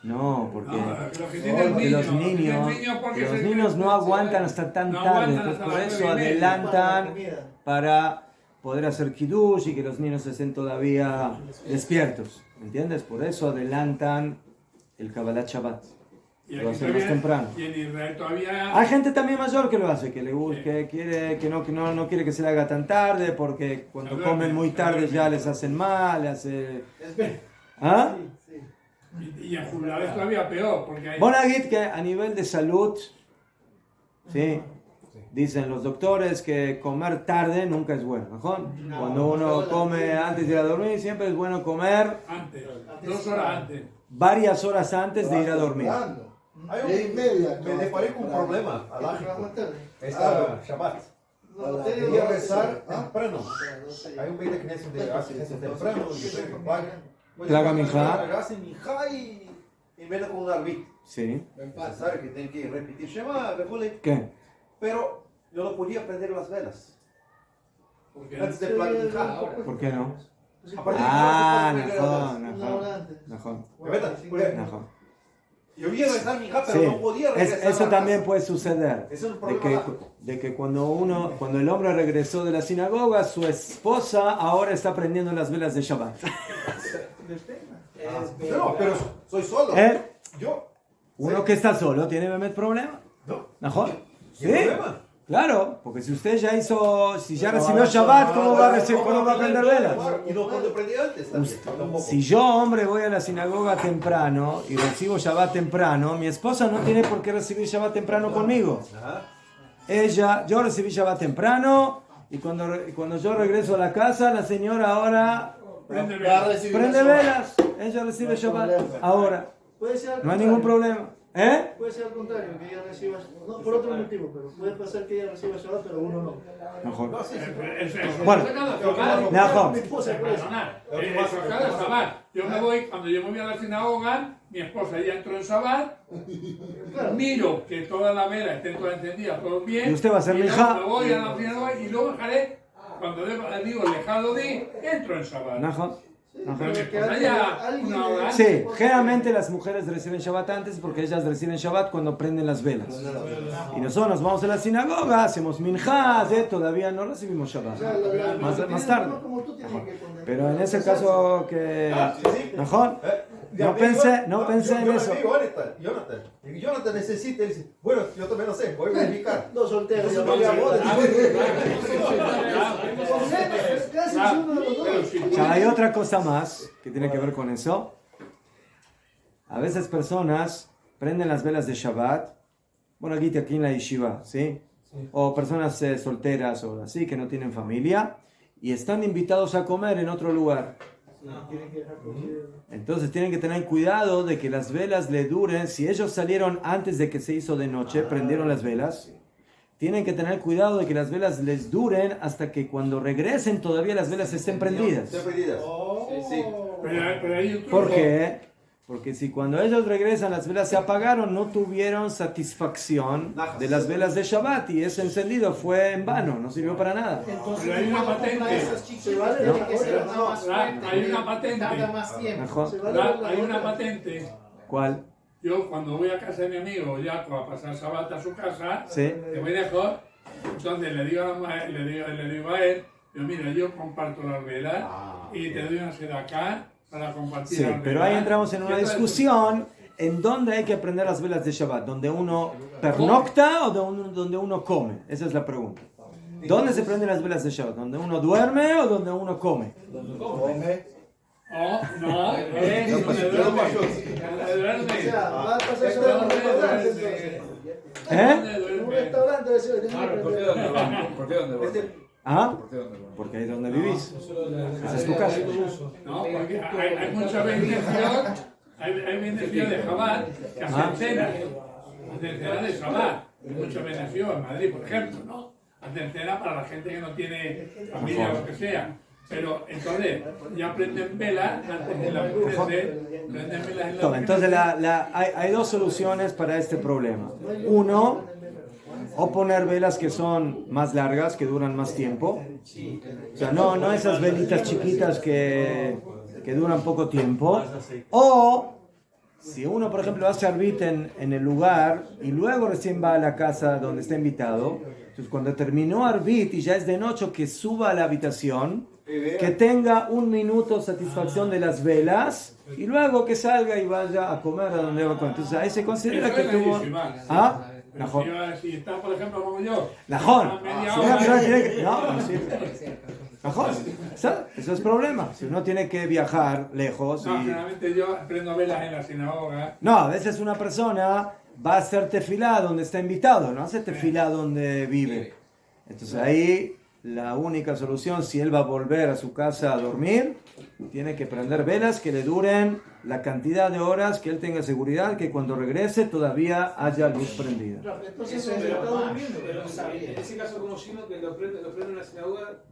No, porque Lo que tiene el porque niño, los porque los se- niños no aguantan hasta tan no tarde, aguantan entonces hasta por las eso 9:30. Para la adelantan comida. para poder hacer kiddush y que los niños estén todavía despiertos, ¿entiendes? Por eso adelantan el Kabbalat Shabbat, Y lo aquí hacen más todavía- temprano. Y en Israel todavía... Hay gente también mayor que lo hace, que le gusta, que no quiere que se le haga tan tarde, porque cuando Se comen duerme, muy se tarde duerme. ya les hacen mal, Es verdad. ¿Ah? Sí, sí. Y en jubilados todavía peor, porque hay... Bonagit, que a nivel de salud, ¿sí? Dicen los doctores que comer tarde nunca es bueno, ¿mejor? Cuando uno come antes de ir a dormir, siempre es bueno comer Antes, 2 horas antes. varias horas antes de ir a dormir. Hay un media. Me deparé con un problema. Trabaja Alágico. más tarde. Esta Shabbat. Quería rezar temprano. Hay un Beit Knesset donde hace eso temprano, y Plaga minja. Hace minja y viene con un arbit. Sí. Se sabe que tiene que repetir Shema, ¿Qué? pero yo no podía prender las velas. Porque Antes de Plaga minja. ¿Por qué no? Aparte Ah, que no puedo prender las velas. Una hora antes. Najón. Porque yo iba a rezar minja, pero Sí, no podía regresar a eso la también casa. puede suceder. Eso es un De problema. que cuando el hombre regresó de la sinagoga, su esposa ahora está prendiendo las velas de Shabbat. No, pero soy solo. ¿Eh? Yo. Uno que está solo tiene Mehmet problema. No. ¿Najón? Sí. ¿Qué problema? Claro, porque si usted ya recibió Shabbat, ¿cómo va a prender velas? Y no cuando prendí antes también. Tampoco. Si yo, hombre, voy a la sinagoga temprano y recibo Shabbat temprano, mi esposa no tiene por qué recibir Shabbat temprano conmigo. Yo recibí Shabbat temprano y cuando yo regreso a la casa, la señora ahora prende velas. Ella recibe Shabbat ahora. Puede ser al No hay contrario. ningún problema. ¿Eh? Puede ser al contrario, que ella reciba, no, por otro motivo, pero puede pasar que ella reciba Shabbat, pero uno no. Mejor. eso Bueno, cada Najón. Mi esposa, por eso. Eso cada Shabbat. Cuando yo me voy a la sinagoga, mi esposa ya entró en Shabbat, miro que toda la vela esté toda encendida, todo bien. Y usted va a hacer luego minja. me voy a la sinagoga y luego dejaré, cuando digo lejado de, entro en Shabbat. Najón. Pero mi Pero que esposa alguien- ya alguien- una hora Sí, antes. generalmente las mujeres reciben Shabbat antes porque ellas reciben Shabbat cuando prenden las velas. Y nosotros nos vamos a la sinagoga, hacemos minjá, todavía no recibimos Shabbat. Más tarde. Como tú tienes que poner. Pero en ese caso que... Najón, no pensé en eso. Jonathan necesita, él dice, bueno, yo también no sé, voy a verificar. Dos solteros. Entonces, ya no le bodas. Claro, Casi es uno de los dos. pero si tú- Ya hay otra cosa más que tiene que ver con eso. A veces personas prenden las velas de Shabbat, bueno, aquí en la yeshiva, ¿sí? O personas solteras o así que no tienen familia y están invitados a comer en otro lugar. Tienen que dejar comer. Entonces tienen que tener cuidado de que las velas le duren. Si ellos salieron antes de que se hizo de noche, prendieron las velas. Tienen que tener cuidado de que las velas les duren hasta que cuando regresen todavía las velas estén prendidas. Están perdidas. Sí. Pero hay un truco. ¿Por qué? Porque si cuando ellos regresan las velas se apagaron, no tuvieron satisfacción de las velas de Shabbat y ese encendido fue en vano, no sirvió para nada. Pero hay una patente. Se vale Tiene que ser la una más fuerte, Hay una patente. tarda más tiempo. Mejor. Se vale la Hay una otra. patente. ¿Cuál? Yo cuando voy a casa de mi amigo Jaco a pasar Shabbat a su casa, Sí. que voy lejos, entonces le digo a él, yo mira, yo comparto las velas y te doy una seda acá para compartir Sí, las pero velas. ahí entramos en una discusión en dónde hay que prender las velas de Shabbat, donde uno pernocta o donde uno come. Esa es la pregunta. ¿Dónde se prenden las velas de Shabbat? ¿Donde uno duerme o donde uno come? Oh, no, es donde duerme. Donde O duerme. sea, va a pasar Shabbat en un restaurante, entonces. ¿Eh? Donde En un duerme. restaurante, decir, tiene que Claro, ¿por qué prender. dónde vamos? ¿Por qué dónde vamos? ¿Ah? ¿Por qué dónde vamos? Porque ahí es donde vivís. Esa es tu casa. No, porque hay mucha bendición, hay bendición de Shabbat que hacen cena de Shabbat, hay mucha bendición en Madrid, por ejemplo, ¿no? Hacen cena para la gente que no tiene familia o lo que sea. Pero entonces ya prenden velas antes de la prenden velas en la Toma, entonces hay dos soluciones para este problema. Uno, o poner velas que son más largas, que duran más tiempo. O sea, no esas velitas chiquitas que duran poco tiempo. O, si uno, por ejemplo, hace arbit en el lugar y luego recién va a la casa donde está invitado, entonces cuando terminó arbit y ya es de noche, que suba a la habitación, que tenga un minuto satisfacción de las velas y luego que salga y vaya a comer a donde va a comer. Entonces ahí se considera que tuvo... ¿Ah? Najón. Si está, por ejemplo, como yo, Najón. media Si hora, una persona tiene que... No sirve. Najón. Eso es problema. Si uno tiene que viajar lejos no, y... generalmente yo prendo velas en la sinagoga. No, a veces una persona va a hacer tefilá donde está invitado, no hace tefilá donde vive. Entonces ahí la única solución, si él va a volver a su casa a dormir, tiene que prender velas que le duren la cantidad de horas que él tenga seguridad que cuando regrese todavía haya luz prendida. Entonces, Eso es está lo más, durmiendo. pero no sabía. En ese caso, como Shino, que lo prende en la sinagoga,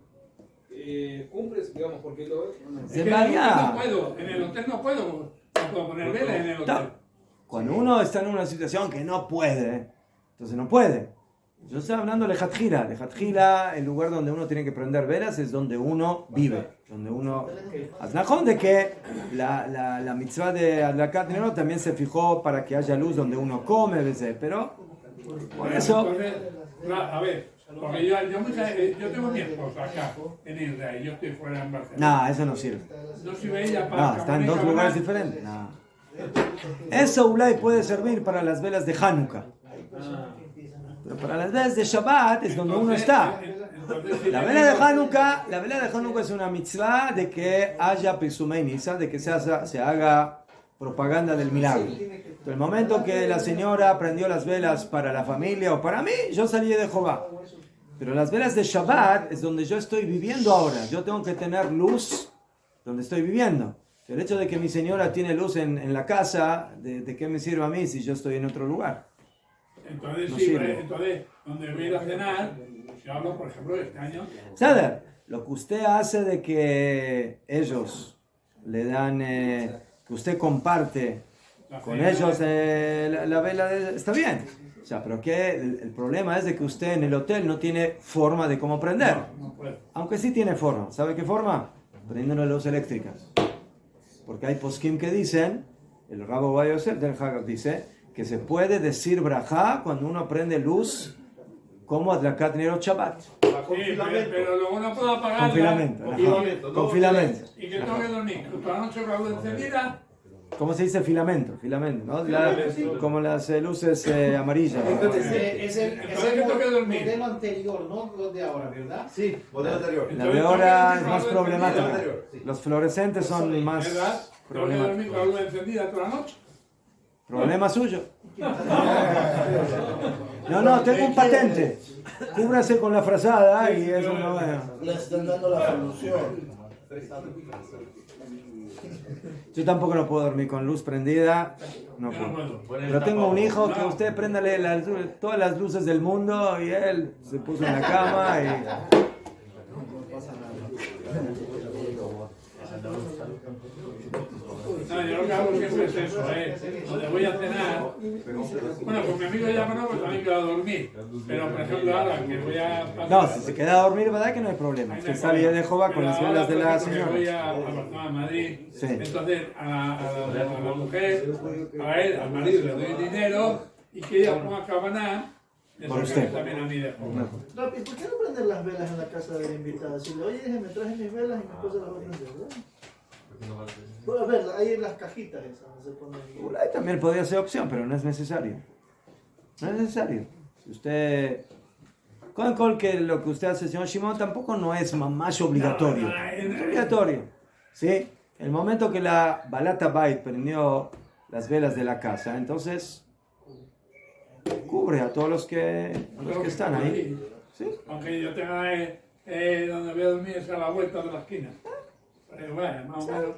cumples, digamos, porque lo Es que en el hotel no puedo, en el hotel no puedo poner velas en el hotel. Cuando uno está en una situación que no puede, entonces no puede. Yo estoy hablando de Lejatjila. Lejatjila, el lugar donde uno tiene que prender velas es donde uno vive. Donde uno... Aznajón de que la mitzvah de Adlakat Nerot también se fijó para que haya luz donde uno come, veces, pero por eso... Entonces, a ver, porque yo tengo mi esposa acá en Israel, yo estoy fuera en Barcelona. No, eso no sirve. No sirve ella para... No, está en dos lugares diferentes. No. Eso Ulay puede servir para las velas de Hanukkah. Pero para las velas de Shabbat es donde uno está. La vela de Hanukkah es una mitzvah de que haya Pesumei Nisa, de que se haga propaganda del milagro. Entonces, el momento que la señora prendió las velas para la familia o para mí, yo salí de Jehová. Pero las velas de Shabbat es donde yo estoy viviendo ahora. Yo tengo que tener luz donde estoy viviendo. El hecho de que mi señora tiene luz en la casa, ¿de qué me sirve a mí si yo estoy en otro lugar? Entonces, No sí, sirve. entonces, donde voy a ir a cenar, si hablo, por ejemplo, de este año, ¿Sabe? Lo que usted hace de que ellos le dan, que usted comparte con ellos la vela, está bien. O sea, pero que el problema es de que usted en el hotel no tiene forma de cómo prender. no puedo. Aunque sí tiene forma. ¿Sabe qué forma? Prendiendo luz eléctricas. Porque hay poskim que dicen, el Rabo Ovadia Yosef del Haggadah dice, que se puede decir brajá cuando uno prende luz como Adlakat Nerot Shabbat. Sí, pero luego no puedo apagarla. Con filamento. Filamento, Con no, filamento. Y que tengo que dormir. Toda la noche con la luz encendida. ¿Cómo se dice filamento? Filamento, ¿no? Como las luces amarillas. Es el Entonces, ¿qué tengo que dormir? modelo anterior, no lo de ahora, ¿verdad? Sí, modelo anterior. La de ahora es más El problemática. anterior, sí. Los fluorescentes son más ¿Verdad? Tengo que dormir con la luz encendida toda la noche. problema suyo. No, tengo un patente. Cúbrase con la frazada y eso no es. Le están dando la solución. Yo tampoco no puedo dormir con luz prendida. No Yo no puedo. puedo. Pero tengo un hijo que usted préndale todas las luces del mundo y él se puso en la cama y... No, yo lo que hago siempre es eso, donde voy a cenar. Bueno, con mi amigo ya no, pues también quedo a dormir. Pero por ejemplo ahora que voy a... No, si se queda a dormir, ¿verdad que no hay problema? Usted está bien de Jehová con las velas de la señora. Voy a Barcelona, a Madrid. Sí. Entonces a la mujer, a él, al marido le doy dinero y que ella ponga cabana. Por usted. También a mí de Rapi, ¿por qué no prender las velas en la casa de la invitada? Si le oye, me traje mis velas y mi esposa las va a prender, ¿verdad? Bueno, a ver, ahí en las cajitas esas se ponen. Ahí también podría ser opción, pero no es necesario. No es necesario. Si usted... Con que lo que usted hace, señor Shimon, tampoco no es más obligatorio. Es obligatorio. ¿Sí? El momento que la Balata Bait prendió las velas de la casa, entonces cubre a todos los que están ahí. ¿Sí? Aunque yo tenga donde voy a dormir es a la vuelta de la esquina. Pero bueno, más o menos.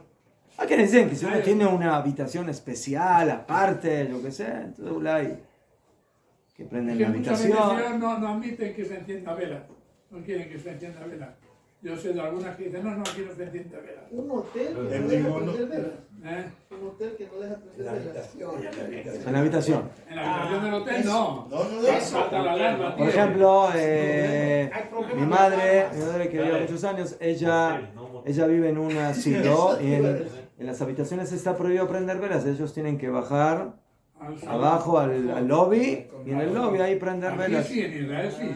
Hay que decir que si uno tiene una habitación especial, aparte, lo que sea, entonces hay que prenden Que la muchas habitación. veces no admiten que se encienda vela. No quieren que se encienda vela. Yo sé de algunas que dicen, no quiero que se encienda vela. Un hotel que En no deja ninguno. prender velas. Un hotel que no deja prender velas. En la habitación. En la habitación del hotel no. No deja. Falta la alarma, tío. Por ejemplo, mi madre que vive muchos años, ella vive en un asilo y en las habitaciones está prohibido prender velas. Ellos tienen que bajar abajo al lobby y en el lobby ahí prender Aquí velas. sí, en Israel sí.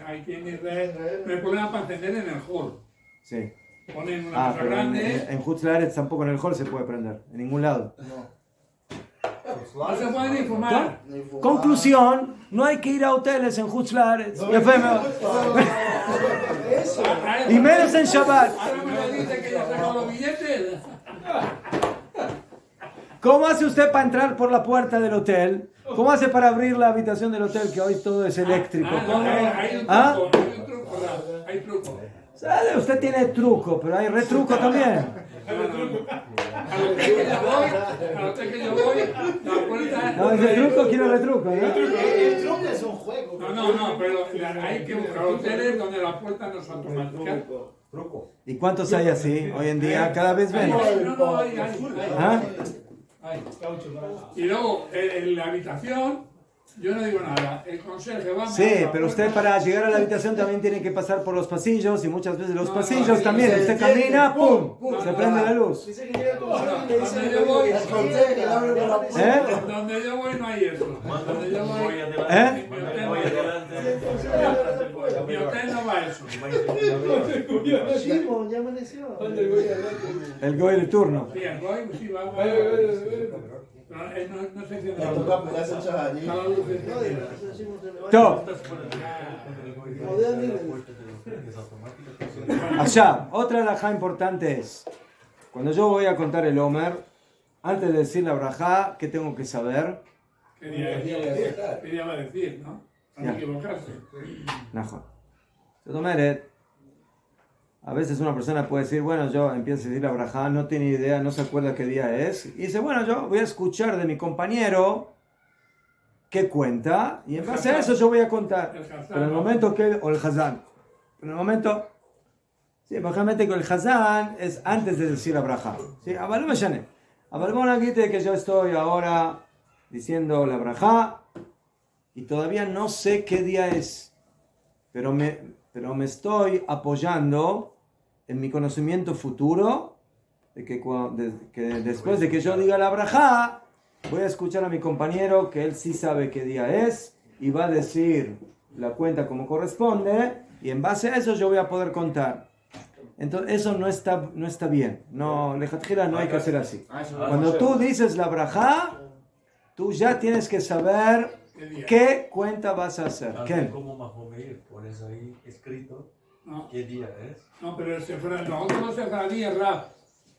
Aquí en Israel no hay problema para encender en el hall. Sí. Ponen una mesa Pero grande. en Hutzlaretz tampoco en el hall se puede prender, en ningún lado. No se puede ni fumar. Conclusión, no hay que ir a hoteles en Hutzlaretz. Y menos en Shabbat. Ahora me lo dice que ya sacó los billetes. ¿Cómo hace usted para entrar por la puerta del hotel? ¿Cómo hace para abrir la habitación del hotel que hoy todo es eléctrico? ¿Cómo? Hay un ¿Ah? truco, hay Usted tiene truco, pero hay retruco también. A lo que yo voy, la puerta... No, es retruco, quiero retruco, ¿no? El truco es un juego. No, pero hay que buscar hoteles donde la puerta no es automática. Truco. ¿Y cuántos hay así? Hoy en día cada vez menos. No, hay. ¿Ah? Y luego, en la habitación, yo no digo nada. El conserje va... Sí, pero usted para llegar a la habitación también tiene que pasar por los pasillos y muchas veces los pasillos también. Usted camina, ¡pum! Se prende la luz. Dice que llega como alguien y le dice, Donde yo voy, el conserje abre por la puerta. donde yo voy no hay eso. Donde yo voy... ¿Eh? Mi hotel no va a eso. Shimon, ya amaneció. El goy de turno. Sí, el Goy, sí, va. No sé si... Ya toca pegarse el chajalí. No, ese Shimon se le va. Top. Rodea nivel. Allá, otra alajá importante es, cuando yo voy a contar el Omer, antes de decir la brajá, ¿qué tengo que saber? ¿Qué día va a decir, no? Para no equivocarse. Najón. A veces una persona puede decir, bueno, yo empiezo a decir la brajá, no tiene idea, no se acuerda qué día es, y dice, bueno, yo voy a escuchar de mi compañero qué cuenta, y en base a eso yo voy a contar. Pero en el momento que, o el Hazán, en el momento, sí, básicamente que el Hazán es antes de decir la brajá. Sí, Abalú me llane. Abalú me quite que yo estoy ahora diciendo la brajá, y todavía no sé qué día es, pero me estoy apoyando en mi conocimiento futuro de que después de que yo diga la brajá, voy a escuchar a mi compañero que él sí sabe qué día es y va a decir la cuenta como corresponde y en base a eso yo voy a poder contar. Entonces eso no está bien. No, lejatjira no hay que hacer así. Cuando tú dices la brajá, tú ya tienes que saber qué cuenta vas a hacer. ¿Qué? Como Mahomeir, pones ahí escrito qué día es. No, pero el Sefra, nosotros los sefradíes, Rab,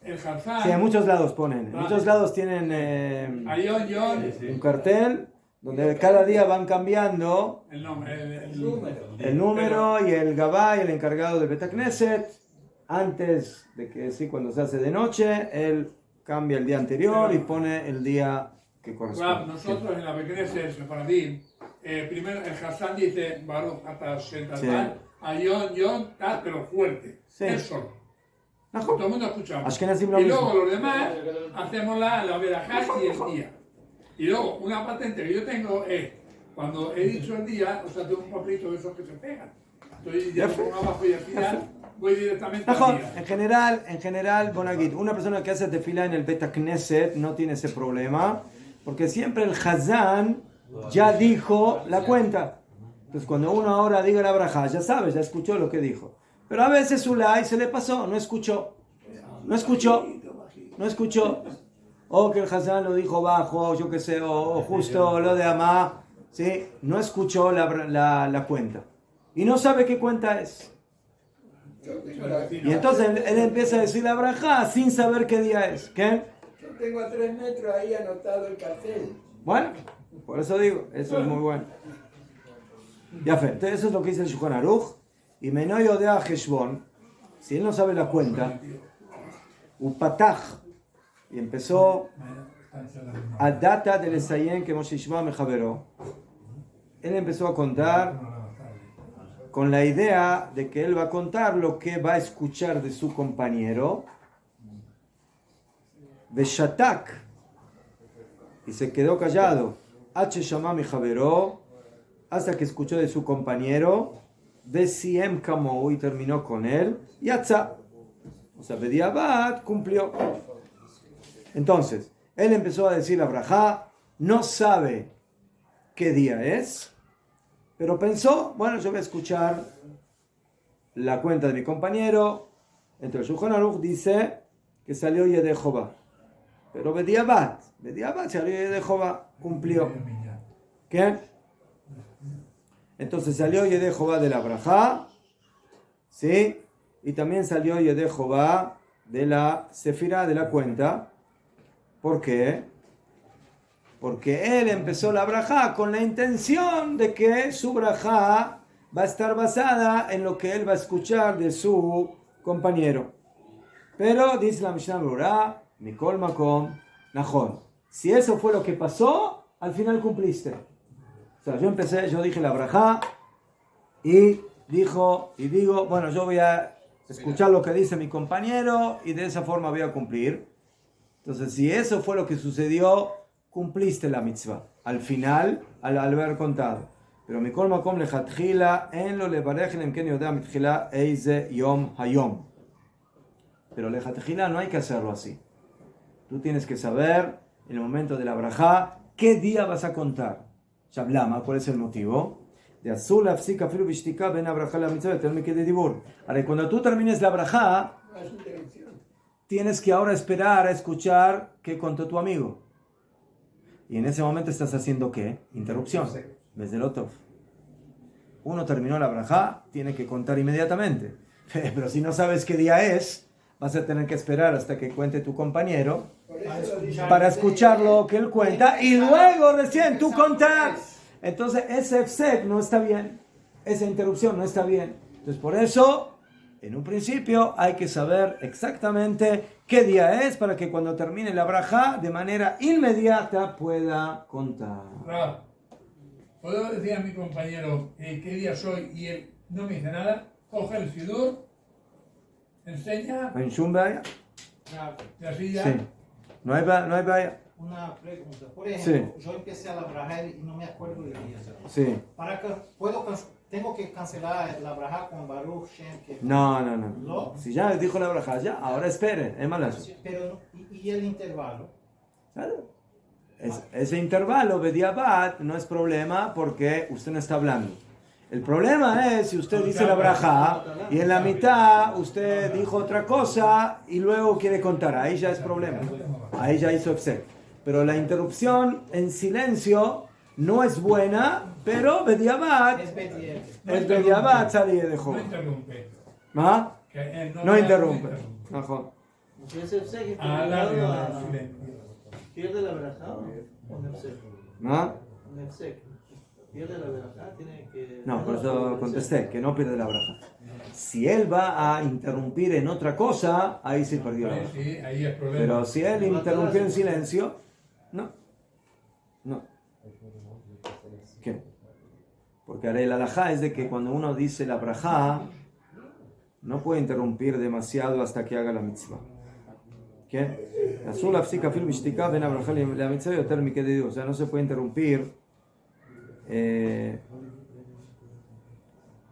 el Hazán... Sí, en muchos lados ponen. En muchos lados tienen un cartel donde cada día van cambiando el nombre, el número y el gabá y el encargado del Bet Knesset. Antes de que, sí, cuando se hace de noche, él cambia el día anterior y pone el día que corresponde. Rab, nosotros en la Bekneset, el Sefaradí, primero el Hazán dice Baruch Atah Shem Tal, Ayon, tal, pero fuerte. Sí. Es solo. Todo el mundo escuchamos. Ashkenazim lo Y mismo. luego los demás hacemos la verajá y el día. Y luego una patente que yo tengo es, cuando he dicho el día, o sea, tengo un papelito de esos que se pegan. Estoy ya pongo abajo y al final voy directamente al día. En general, Bonagit, una persona que hace tefila en el Bet Knesset no tiene ese problema, porque siempre el Hazán ya dijo la cuenta. Entonces cuando uno ahora diga la brajá, ya sabe, ya escuchó lo que dijo. Pero a veces Ulay se le pasó, no escuchó. O que el Hazán lo dijo bajo, yo qué sé, o justo lo de Amá, ¿sí? No escuchó la cuenta. Y no sabe qué cuenta es. Y entonces él empieza a decir la brajá sin saber qué día es. ¿Qué? Yo tengo a 3 metros ahí anotado el cartel. Bueno, por eso digo, eso es muy bueno. Ya fe, entonces eso es lo que dice el Shulchan Aruch. Y Menoyo de Heshbon, si él no sabe la cuenta, Upataj, y empezó a data del Esayen que Moshe Shma me javeró. Él empezó a contar con la idea de que él va a contar lo que va a escuchar de su compañero. Veshatak, y se quedó callado. H. Shama mi javeró, hasta que escuchó de su compañero. Besiem Kamou, y terminó con él. Yatza. O sea, Bediabat cumplió. Entonces, él empezó a decir la brajá, no sabe qué día es, pero pensó, bueno, yo voy a escuchar la cuenta de mi compañero. Entonces, Shulchan Aruch dice que salió Yedejová. Pero Bediabat salió Yedejová, cumplió. ¿Qué? Entonces salió Yedejová de la brajá, ¿sí? Y también salió Yedejová de la sefirá, de la cuenta. ¿Por qué? Porque él empezó la brajá con la intención de que su brajá va a estar basada en lo que él va a escuchar de su compañero. Pero dice la Mishnah Berurá, Mikol Makom, Najón. Si eso fue lo que pasó, al final cumpliste. O sea, yo dije la brajá y digo, bueno, yo voy a escuchar lo que dice mi compañero y de esa forma voy a cumplir. Entonces, si eso fue lo que sucedió, cumpliste la mitzvah. Al final, al haber contado. Pero Mikol Makom lechatchila en lo levarechen en ken yodea mitchila eize yom hayom. Pero lechatchila no hay que hacerlo así. Tú tienes que saber en el momento de la brajá qué día vas a contar. Shablama, ¿cuál es el motivo? De azul afsika filu bishtika ben abraja la mitzvah termi que de dibur. Ahora, cuando tú termines la brajá, tienes que ahora esperar a escuchar qué contó tu amigo. Y en ese momento estás haciendo ¿qué? Interrupción. Desde el otro. Uno terminó la brajá, tiene que contar inmediatamente. Pero si no sabes qué día es, vas a tener que esperar hasta que cuente tu compañero para escuchar lo que él cuenta y luego recién tú contar. Entonces ese efsek no está bien, esa interrupción no está bien. Entonces por eso, en un principio hay que saber exactamente qué día es para que cuando termine la brajá de manera inmediata pueda contar. ¿Puedo decir a mi compañero qué día soy y él no me dice nada? Coge el sidur, enseña ¿En Shumbaya? y así ya. Sí. No hay vaya. Una pregunta. Por ejemplo, yo empecé a la brajá y no me acuerdo del día. Sí. Tengo que cancelar la brajá con Baruch Shem. No. Si ya dijo la brajá, ya, ahora espere, es malo. Pero, ¿y el intervalo? Claro. Ese intervalo, Bediabat, no es problema porque usted no está hablando. El problema es si usted dice la brajá y en la mitad usted dijo otra cosa y luego quiere contar. Ahí ya es problema. Ahí ya hizo efsek. Pero la interrupción en silencio no es buena, pero Bediabat es Bediabat salir de juego. No interrumpe. ¿Ah? No interrumpe. Si es efsek, ¿pierde la brajá o un efsek? ¿Ah? Un efsek. ¿Pierde la brajá? Tiene que... No, por eso contesté, que no pierde la brajá. Si él va a interrumpir en otra cosa, ahí sí perdió la brajá. Sí, ahí es problema. Pero si él interrumpió en silencio, no. ¿Qué? Porque ahora el alajá es de que cuando uno dice la brajá, no puede interrumpir demasiado hasta que haga la mitzvah. ¿Qué? Azul afsika fil bishtika ben abraja la mitzvah yoter mi que de Dios. O sea, no se puede interrumpir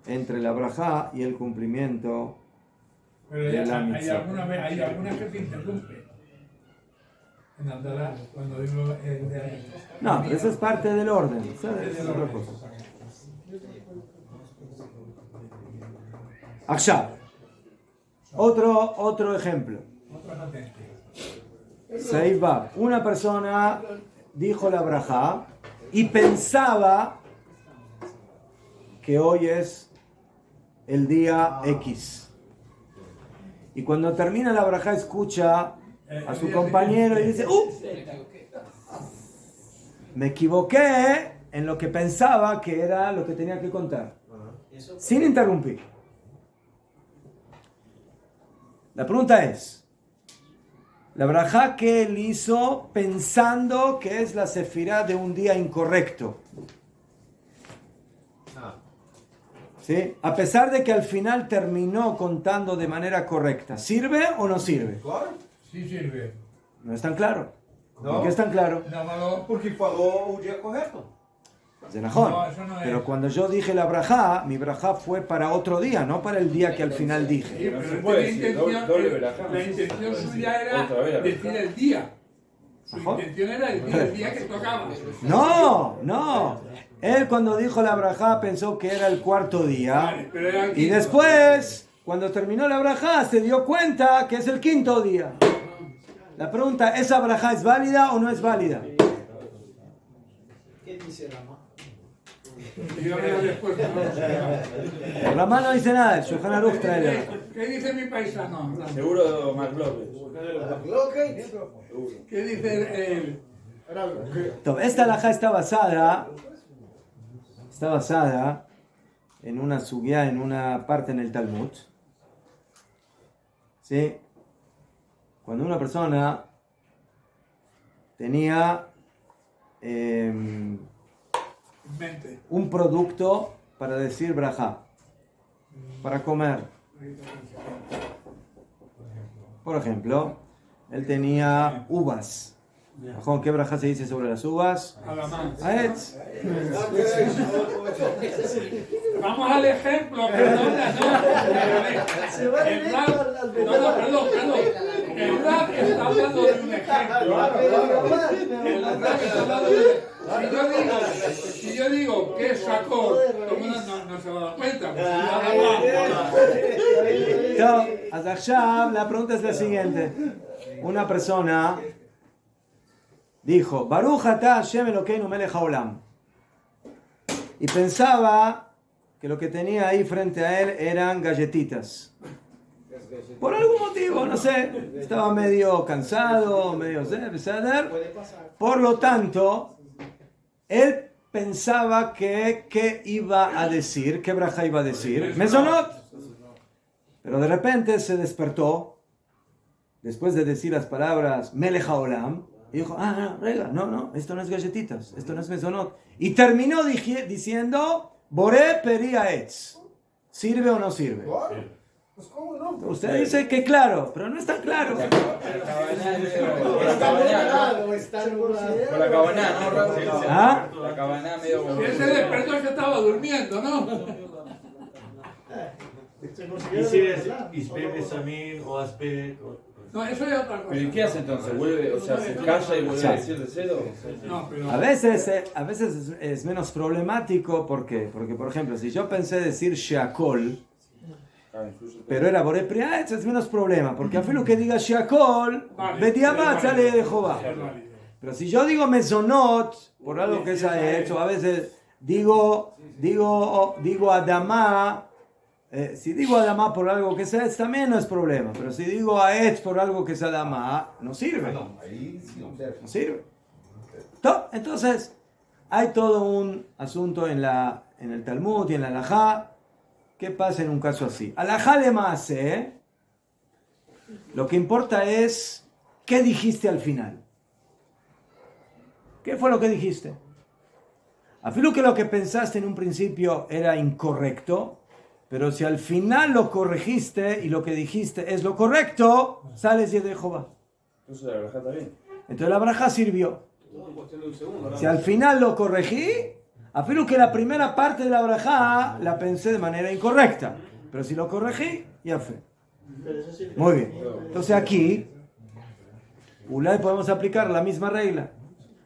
entre la brajá y el cumplimiento de la mitzvah. Hay alguna que se interrumpe. En Andalá, cuando digo No, pero eso es parte del orden. Es otra cosa. Aksha. Otro ejemplo. Seibab. Una persona dijo la brajá y pensaba que hoy es el día X. Y cuando termina la brajá escucha a su compañero y dice, me equivoqué en lo que pensaba que era lo que tenía que contar. Sin interrumpir. La pregunta es, la brajá que él hizo pensando que es la sefirá de un día incorrecto. ¿Sí? A pesar de que al final terminó contando de manera correcta. ¿Sirve o no sirve? Claro. Sí sirve. No es tan claro. No. ¿Por qué es tan claro? No, Porque falou o dia correto. De Najón. No, eso no es. Pero cuando yo dije la brajá, mi brajá fue para otro día, no para el día que al final dije. Sí, No pero se es puede que decir doble verajá. la intención suya era Otra vez la decir el día. Su Ajá. intención era decir el día que tocaba. No. Él cuando dijo la brajá pensó que era el cuarto día. Vale, pero era el Y quinto. después, cuando terminó la brajá, se dio cuenta que es el quinto día. La pregunta, ¿esa brajá es válida o no es válida? ¿Qué dice Rama? Dígame la respuesta. No. Ramá no dice nada, el Shulchan Aruch trae la brajá. ¿Qué dice mi paisano? Seguro Mark López. ¿Qué dice él? Entonces, esta halajá está basada en una sugya, en una parte en el Talmud. ¿Sí? Cuando una persona tenía un producto para decir brajá, para comer. Por ejemplo, él tenía uvas. ¿Qué brajá se dice sobre las uvas? Aetz. Vamos al ejemplo, perdona, perdón. El rap está hablando de un ejemplo. Si yo digo que es Shakor, no se va a dar cuenta. La pregunta es la siguiente. Una persona dijo, Baruch atah Hashem Elokeinu melech haolam. Y pensaba que lo que tenía ahí frente a él eran galletitas. Por algún motivo, no sé, estaba medio cansado, medio... Por lo tanto, él pensaba que ¿qué iba a decir? ¿Qué braja iba a decir? Mesonot. Pero de repente se despertó, después de decir las palabras Melech haolam, y dijo, no, esto no es galletitas, esto no es mesonot. Y terminó diciendo, Boré peri haetz. ¿Sirve o no sirve? Pues cómo no. Usted dice que claro, pero no es tan claro. Con la cabaná, ¿no, Raúl? ¿Ah? La cabaná medio... Él se despertó que estaba durmiendo, ¿no? Y si es Ispe Besamín o Aspe... No, eso es otra cosa. ¿Pero y qué hace entonces? ¿Vuelve, o sea, se calla y vuelve a decir de cero? No, pero... A veces es menos problemático, ¿por qué? Porque, por ejemplo, si yo pensé decir Sheakol, pero era Boré peri haetz, es menos problema, porque a lo que diga Sheakol, Bediabat sale de Jehová. Pero si yo digo Mesonot, por algo que se ha hecho, a veces digo Adamá, si digo Adamá por algo que sea, también no es problema. Pero si digo Aetz por algo que sea Adamá, no sirve. No sirve. Entonces, hay todo un asunto en el Talmud y en la Halajá. ¿Qué pasa en un caso así? Halajá le maase, lo que importa es ¿qué dijiste al final? ¿Qué fue lo que dijiste? Afilo que lo que pensaste en un principio era incorrecto, pero si al final lo corregiste y lo que dijiste es lo correcto, sales de Jehová. Entonces la braja está bien. Entonces la braja sirvió. Si al final lo corregí, afilo que la primera parte de la braja la pensé de manera incorrecta, pero si lo corregí, ya fue. Muy bien. Entonces aquí, podemos aplicar la misma regla.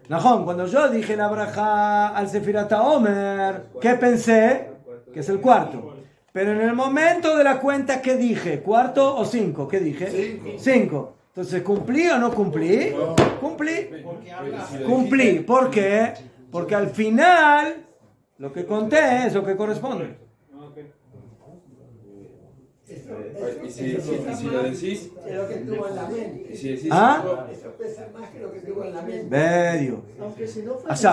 Najón, cuando yo dije la braja al Sefirat HaOmer, ¿qué pensé? Que es el cuarto. Pero en el momento de la cuenta, ¿qué dije? ¿Cuarto o cinco? ¿Qué dije? Cinco. Entonces, ¿cumplí o no cumplí? Cumplí. ¿Por qué? Porque al final, lo que conté es lo que corresponde. Y si lo decís... Es lo que tuvo en la mente. Y si decís... Eso pesa más que lo que tuvo en la mente. Medio.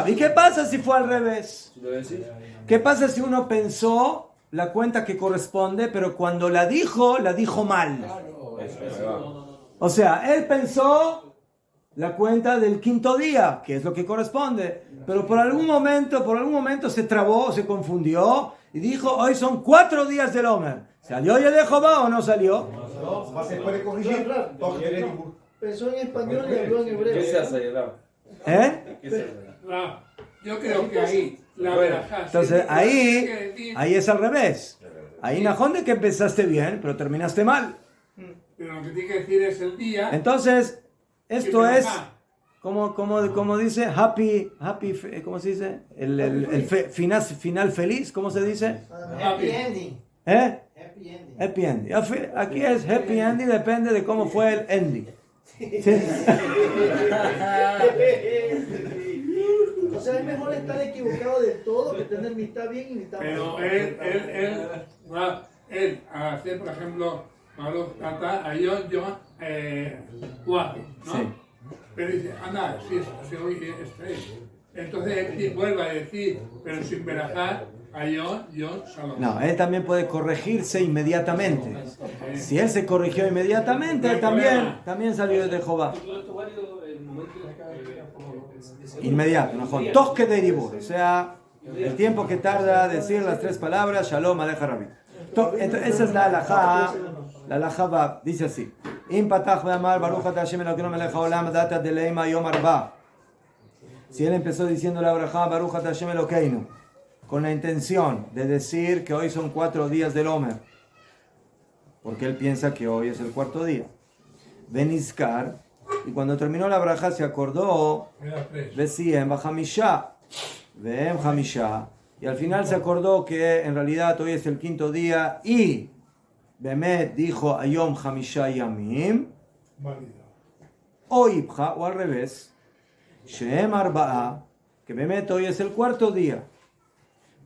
¿Y qué pasa si fue al revés? Si lo decís... ¿Qué pasa si uno pensó la cuenta que corresponde, pero cuando la dijo mal? O sea, él pensó la cuenta del quinto día, que es lo que corresponde, pero por algún momento se trabó, se confundió y dijo, hoy son 4 días del Omer. ¿Salió ya de Jehová o no salió? No, se puede corregir. Pensó en español y habló en hebreo. ¿Qué se hace ahí, Raúl? Yo creo que ahí la braja... Entonces ahí es al revés. Ahí Najón de que empezaste bien, pero terminaste mal. Pero lo que tiene que decir es el día... Entonces, esto es, como dice, happy, ¿cómo se dice? El final feliz, ¿cómo se dice? Happy ending. Happy ending. Happy ending. Aquí es happy ending, depende de cómo fue el ending. ¿Sí? O sea, es mejor estar equivocado de todo que tener mitad bien y mitad mal. Pero él, hacer, por ejemplo, yo 4, ¿no? Sí. Pero dice, anda, si hoy es 3. Entonces él vuelve a decir, pero sin verajá, ayón, shalom. No, él también puede corregirse inmediatamente. Si él se corrigió inmediatamente, también salió de Jehová. Inmediato, ¿no? Toque de Dibur, o sea, el tiempo que tarda decir las tres palabras, Shalom Aleja Rabbi. Esa es la halajá. La halajá va, dice así: si él empezó diciendo la braja Baruch Ata Hashem Elokeinu, con la intención de decir que hoy son 4 días del Omer, porque él piensa que hoy es el 4.º día. Benizkar, y cuando terminó la braja se acordó, Vesiem Bajamisha, Veem Hamisha, y al final se acordó que en realidad hoy es el 5.º día y Bemet dijo Ayom Hamisha Yamim, o Ibja, o al revés, Sheem Arba'a, que Bemet hoy es el 4.º día.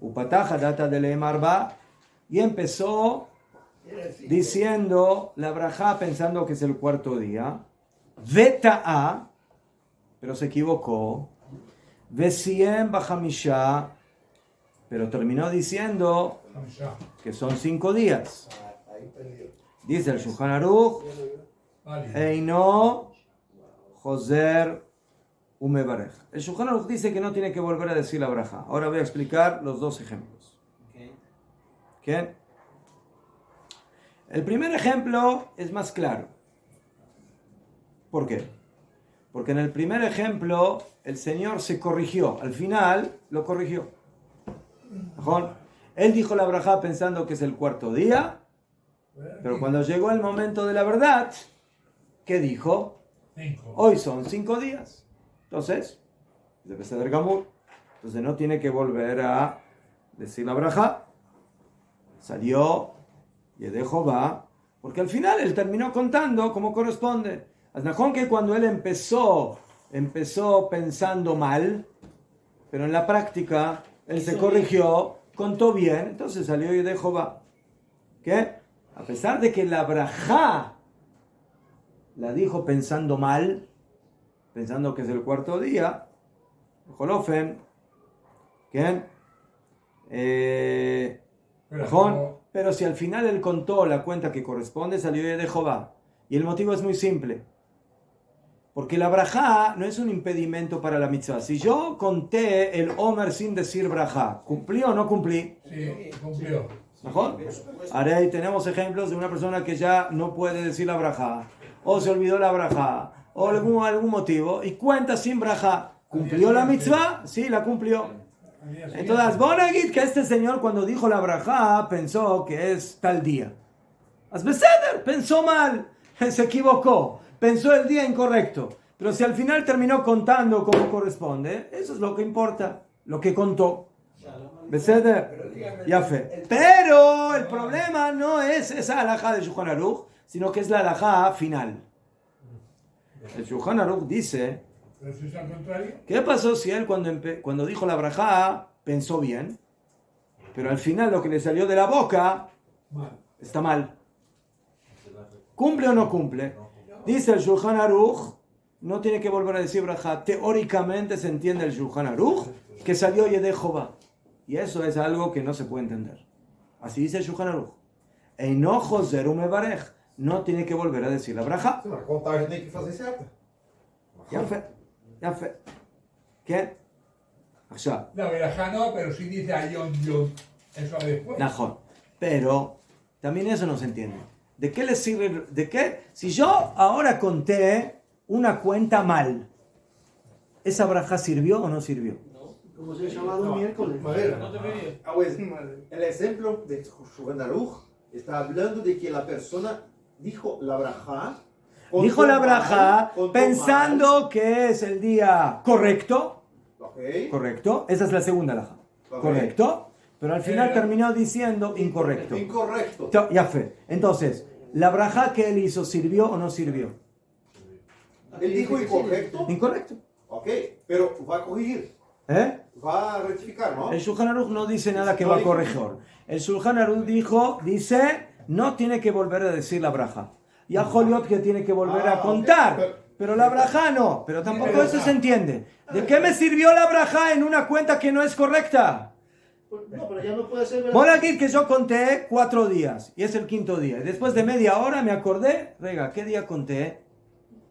Upataja data de Leem Arba'a, y empezó diciendo la braja pensando que es el 4.º día. Veta'a, pero se equivocó. Vesiem Bajamisha, pero terminó diciendo que son 5 días. Dice el Shulchan Aruch, Eino Joser Umebarej. El Shulchan Aruch dice que no tiene que volver a decir la braja. Ahora voy a explicar los 2 ejemplos. ¿Qué? El primer ejemplo es más claro. ¿Por qué? Porque en el primer ejemplo el Señor se corrigió. Al final lo corrigió. Él dijo la braja pensando que es el 4.º día, pero cuando llegó el momento de la verdad, ¿qué dijo? 5. Hoy son 5 días. Entonces, debe ser Gamur. Entonces no tiene que volver a decir la braja. Salió y de Jehová, porque al final él terminó contando como corresponde. Asnajón que cuando él empezó pensando mal, pero en la práctica él se corrigió, contó bien, entonces salió y de Jehová. ¿Qué? A pesar de que la braja la dijo pensando mal, pensando que es el 4.º día, Jolofen, ¿qué? Pero si al final él contó la cuenta que corresponde, salió de Jehová. Y el motivo es muy simple. Porque la braja no es un impedimento para la mitzvah. Si yo conté el Omer sin decir braja, ¿cumplí o no cumplí? Sí, cumplió. ¿Mejor? Ahora ahí tenemos ejemplos de una persona que ya no puede decir la braja, o se olvidó la braja, o algún motivo, y cuenta sin braja. ¿Cumplió la mitzvah? Sí, la cumplió. Entonces, Bonagit, que este señor cuando dijo la braja pensó que es tal día. Asbeseder, pensó mal, se equivocó, pensó el día incorrecto. Pero si al final terminó contando como corresponde, eso es lo que importa, lo que contó. Beseder, ya fe. Pero el problema no es esa halajá de Shulchan Aruch, sino que es la halajá final. El Shulchan Aruch dice, ¿qué pasó si él cuando dijo la braja pensó bien, pero al final lo que le salió de la boca está mal? ¿Cumple o no cumple? Dice el Shulchan Aruch, no tiene que volver a decir braja. Teóricamente se entiende el Shulchan Aruch que salió de Jehová. Y eso es algo que no se puede entender. Así dice el Shulchan Aruch. Eino Joser Umebarej. No tiene que volver a decir la braja. Sim, mas a contagem tem que fazer certa. Ya fe. ¿Qué? Allá. La verajá no, pero sí dice ayón, eso después. Najón. Pero también eso no se entiende. ¿De qué le sirve? ¿De qué? Si yo ahora conté una cuenta mal, ¿esa braja sirvió o no sirvió? Como se llamaba un miércoles. El ejemplo de Shulchan Aruch está hablando de que la persona dijo la braja. Dijo la braja pensando que es el día correcto. Okay. Correcto. Esa es la segunda braja. Okay. Correcto. Pero al final terminó diciendo incorrecto. Incorrecto. Ya fe. Entonces, ¿la braja que él hizo sirvió o no sirvió? Él dijo incorrecto. Incorrecto. Ok, pero va a corregir. Va a rectificar, ¿no? El Shulchan Aruch no dice nada que va a corregir. El Shulchan Aruch dice, no tiene que volver a decir la braja. Y a Joliot que tiene que volver a contar. pero la brajá no. Pero tampoco eso se entiende. ¿De qué me sirvió la brajá en una cuenta que no es correcta? No, pero ya no puede ser. Voy a decir que yo conté 4 días y es el 5.º día. Y después de media hora me acordé, rega, ¿qué día conté?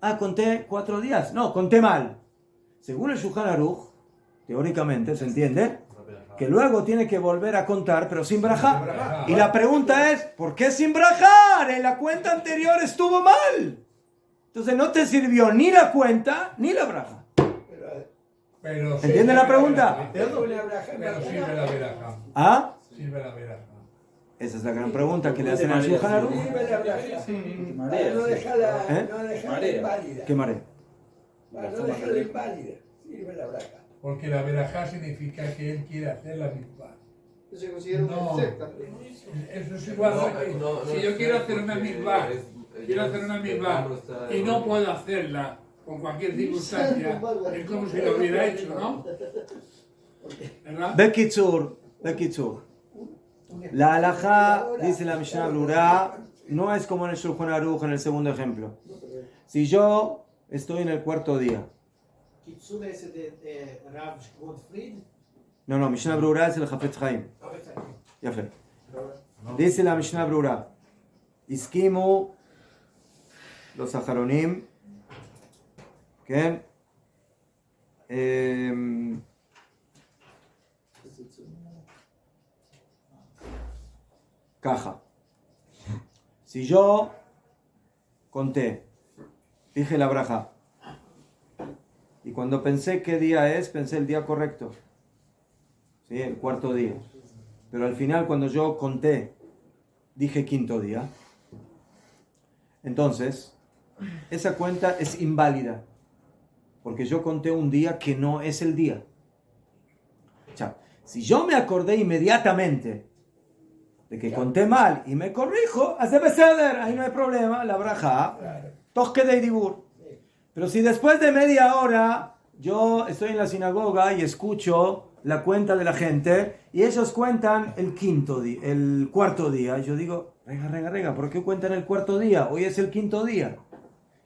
Ah, conté 4 días. No, conté mal. Según el Shulchan Aruch, teóricamente, ¿se entiende? Que luego tiene que volver a contar, pero sin brajá. Y la pregunta es, ¿por qué sin brajá? En la cuenta anterior estuvo mal. Entonces no te sirvió ni la cuenta ni la brajá. Pero ¿Entiende la pregunta? Pero sirve la veraja. ¿Ah? Sirve la veraja. Esa es la gran pregunta que le hacen al Shulchan Aruch. Sirve la braja. Para no dejarla, no dejarla inválida. ¿Qué marea? Para no dejarla inválida. Sirve la braja. Porque la verajá significa que él quiere hacer la mitzvah. Se considera una No. secta. Eso es igual. Si yo quiero hacer una mitzvah, y no puedo hacerla por cualquier circunstancia, es como si lo hubiera hecho, ¿no? ¿Verdad? Bekitzur. La halajá, dice la Mishnah Brura, no es como en el Shulchan Aruch en el segundo ejemplo. Si yo estoy en el 4.º día. Kitsur ese de Rav Gottfried. No, Mishnah Brura es el Hafetz Chaim. Ya fue. Dice la Mishnah Brura, Iskimu los Aharonim, que caja. Si yo conté, dije la braja, y cuando pensé qué día es, pensé el día correcto, ¿sí? El 4.º día. Pero al final cuando yo conté, dije 5.º día. Entonces, esa cuenta es inválida, porque yo conté un día que no es el día. O sea, si yo me acordé inmediatamente de que conté mal y me corrijo, hace beseder, ahí no hay problema, la braja, toque de dibur. Pero si después de media hora yo estoy en la sinagoga y escucho la cuenta de la gente y ellos cuentan el 4.º día, y yo digo, rega, ¿por qué cuentan el 4.º día? Hoy es el 5.º día.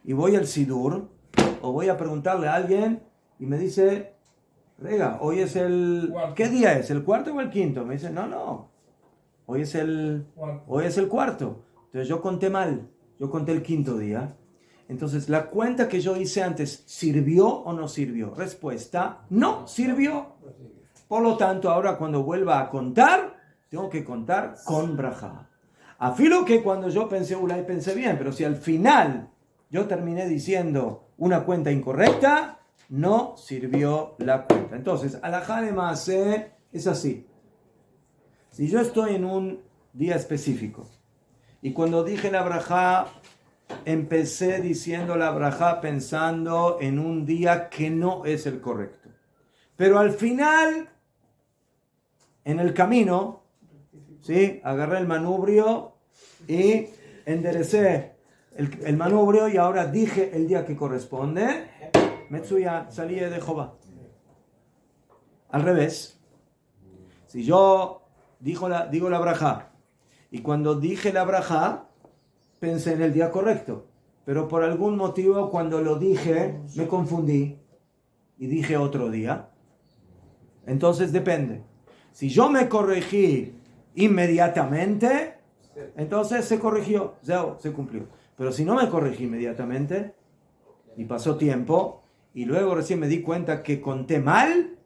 Y voy al Sidur o voy a preguntarle a alguien y me dice, rega, hoy es el... ¿Qué día es? ¿El 4.º o el 5.º? Me dice, no. Hoy es el 4.º. Entonces yo conté mal. Yo conté el 5.º día. Entonces, ¿la cuenta que yo hice antes sirvió o no sirvió? Respuesta, no sirvió. Por lo tanto, ahora cuando vuelva a contar, tengo que contar con braja. Afilo que cuando yo pensé bien, pero si al final yo terminé diciendo una cuenta incorrecta, no sirvió la cuenta. Entonces, alajá de maaseh es así. Si yo estoy en un día específico y cuando dije la braja, empecé diciendo la braja pensando en un día que no es el correcto. Pero al final, en el camino, ¿sí? Agarré el manubrio y enderecé el manubrio y ahora dije el día que corresponde. Metsuya, salí de Jehová. Al revés, si yo digo la braja y cuando dije la braja pensé en el día correcto, pero por algún motivo cuando lo dije me confundí y dije otro día, entonces depende. Si yo me corregí inmediatamente, entonces se corrigió, se cumplió. Pero si no me corregí inmediatamente y pasó tiempo y luego recién me di cuenta que conté mal,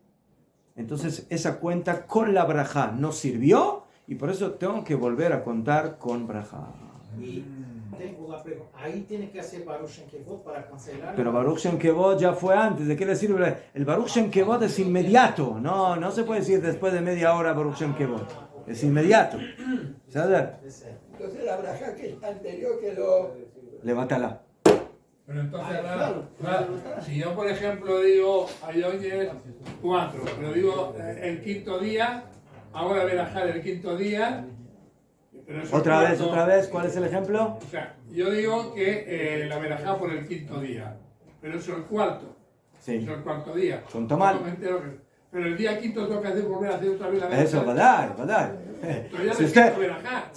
entonces esa cuenta con la braja no sirvió y por eso tengo que volver a contar con braja. Y tengo una pregunta, ahí tiene que hacer Baruch Shem Kevod para cancelar. Pero Baruch Shem Kevod ya fue antes. ¿De qué le sirve? El Baruch Shem Kevod es inmediato. No se puede decir después de media hora Baruch Shem Kevod. Es inmediato. ¿Sabes? Entonces la braja que está anterior quedó... Levántala. Pero entonces, si yo por ejemplo digo, hoy es 4, pero digo el 5.º día, hago la verajá del 5.º día. Otra vez, ¿cuál es el ejemplo? O sea, yo digo que la verajá por el 5.º día, pero eso es el 4.º. Sí. Eso es el 4.º día. Contó mal. Pero el día 5.º tengo que volver a hacer otra vez la verajá. Eso, ¿verdad? Pero ya Si no usted... quiero verajá.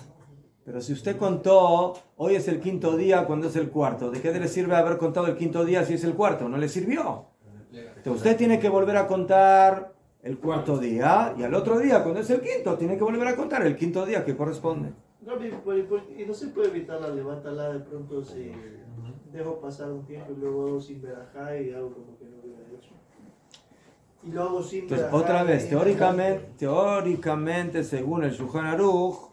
Pero si usted contó, hoy es el quinto día, ¿cuándo es el cuarto? ¿De qué le sirve haber contado el quinto día si es el cuarto? No le sirvió. Entonces usted tiene que volver a contar el cuarto día y al otro día, cuando es el quinto, tiene que volver a contar el quinto día que corresponde. Y no se puede evitar la levantada de pronto si dejo pasar un tiempo y luego hago sin verajá y hago como que no hubiera hecho. Y lo hago sin Entonces, verajá. otra vez, teóricamente, según el Shulchan Aruch,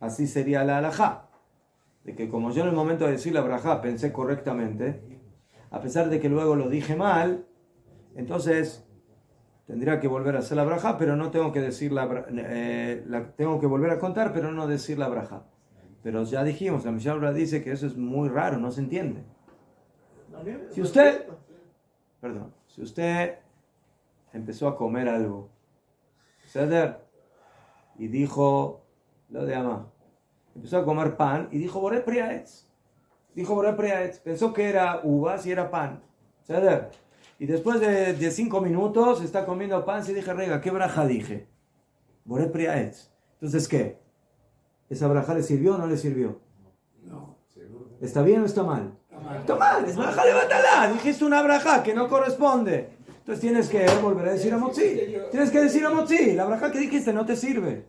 así sería la halajá. De que como yo en el momento de decir la brajá pensé correctamente, a pesar de que luego lo dije mal, entonces tendría que volver a hacer la brajá, pero no tengo que decir tengo que volver a contar, pero no decir la brajá. Pero ya dijimos, la Mishnah dice que eso es muy raro, no se entiende. Si usted empezó a comer algo, ¿ceder? Y dijo, lo de Amá, empezó a comer pan y dijo, Boré Priaetz. Pensó que era uvas y era pan, ¿ceder? Y después de 5 minutos está comiendo pan y dije, rega, ¿qué braja dije? Boré Priaetz. Entonces, ¿qué? ¿Esa braja le sirvió o no le sirvió? No. ¿Está bien o está mal? Está mal, es braja de batalá. Dijiste una braja que no corresponde. Entonces tienes que volver a decir a Motzi. Tienes que decir a Motzi, la braja que dijiste no te sirve.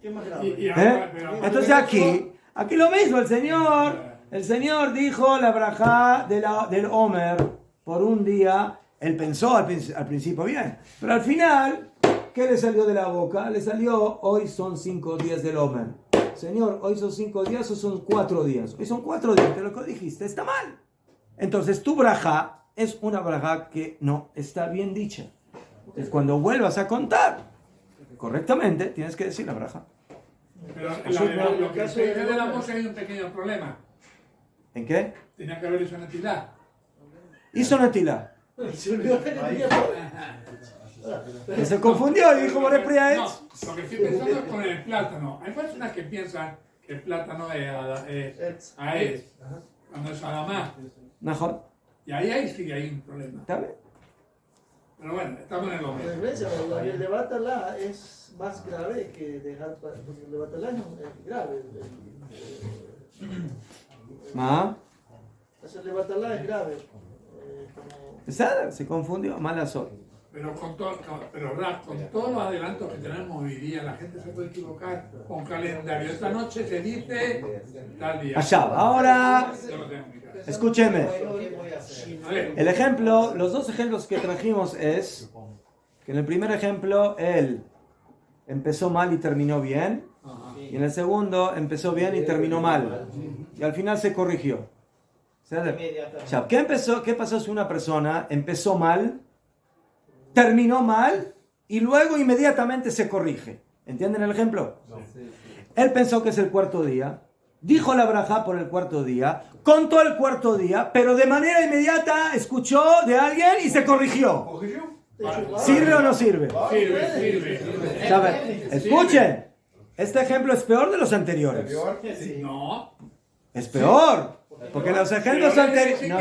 Entonces aquí lo mismo, el Señor dijo la braja del Omer por un día. Él pensó al principio bien, pero al final, ¿qué le salió de la boca? Le salió, hoy son 5 días del Omer. Señor, hoy son 5 días o son 4 días. Hoy son 4 días, pero lo que dijiste está mal. Entonces tu braja es una braja que no está bien dicha. Entonces cuando vuelvas a contar correctamente, tienes que decir la braja. Pero lo que se dice de la moza hay un pequeño problema. ¿En qué? Tenía que haber hecho netilá. Hizo netilá. Se olvidó que tenía. Se confundió y dijo Boré Priaetz. No, lo que estoy pensando es con el plátano. Hay personas que piensan que el plátano es Aetz, cuando es Adamá. Mejor. Y ahí sí que hay un problema. ¿Está bien? Pero bueno, estamos en el La momento. diferencia, el de Batalá es más grave que dejar. Porque el de Batalá es grave. El de Batalá es grave. Se confundió, mala sol. Pero con todos los adelantos que tenemos hoy día, la gente se puede equivocar con calendario. Esta noche se dice tal día. Allá, ahora, escúcheme. A ver, El ejemplo, los dos ejemplos que trajimos es que en el primer ejemplo él empezó mal y terminó bien, y en el segundo empezó bien y terminó mal, y al final se corrigió. ¿Qué pasó si una persona empezó mal, terminó mal y luego inmediatamente se corrige? ¿Entienden el ejemplo? Él pensó que es el cuarto día, dijo la brajá por el cuarto día, contó el cuarto día, pero de manera inmediata escuchó de alguien y se corrigió. ¿Sirve o no sirve? sirve. ¿Saben? Escuchen, este ejemplo es peor de los anteriores. No. Es peor. Porque en los ejemplos anteriores... No.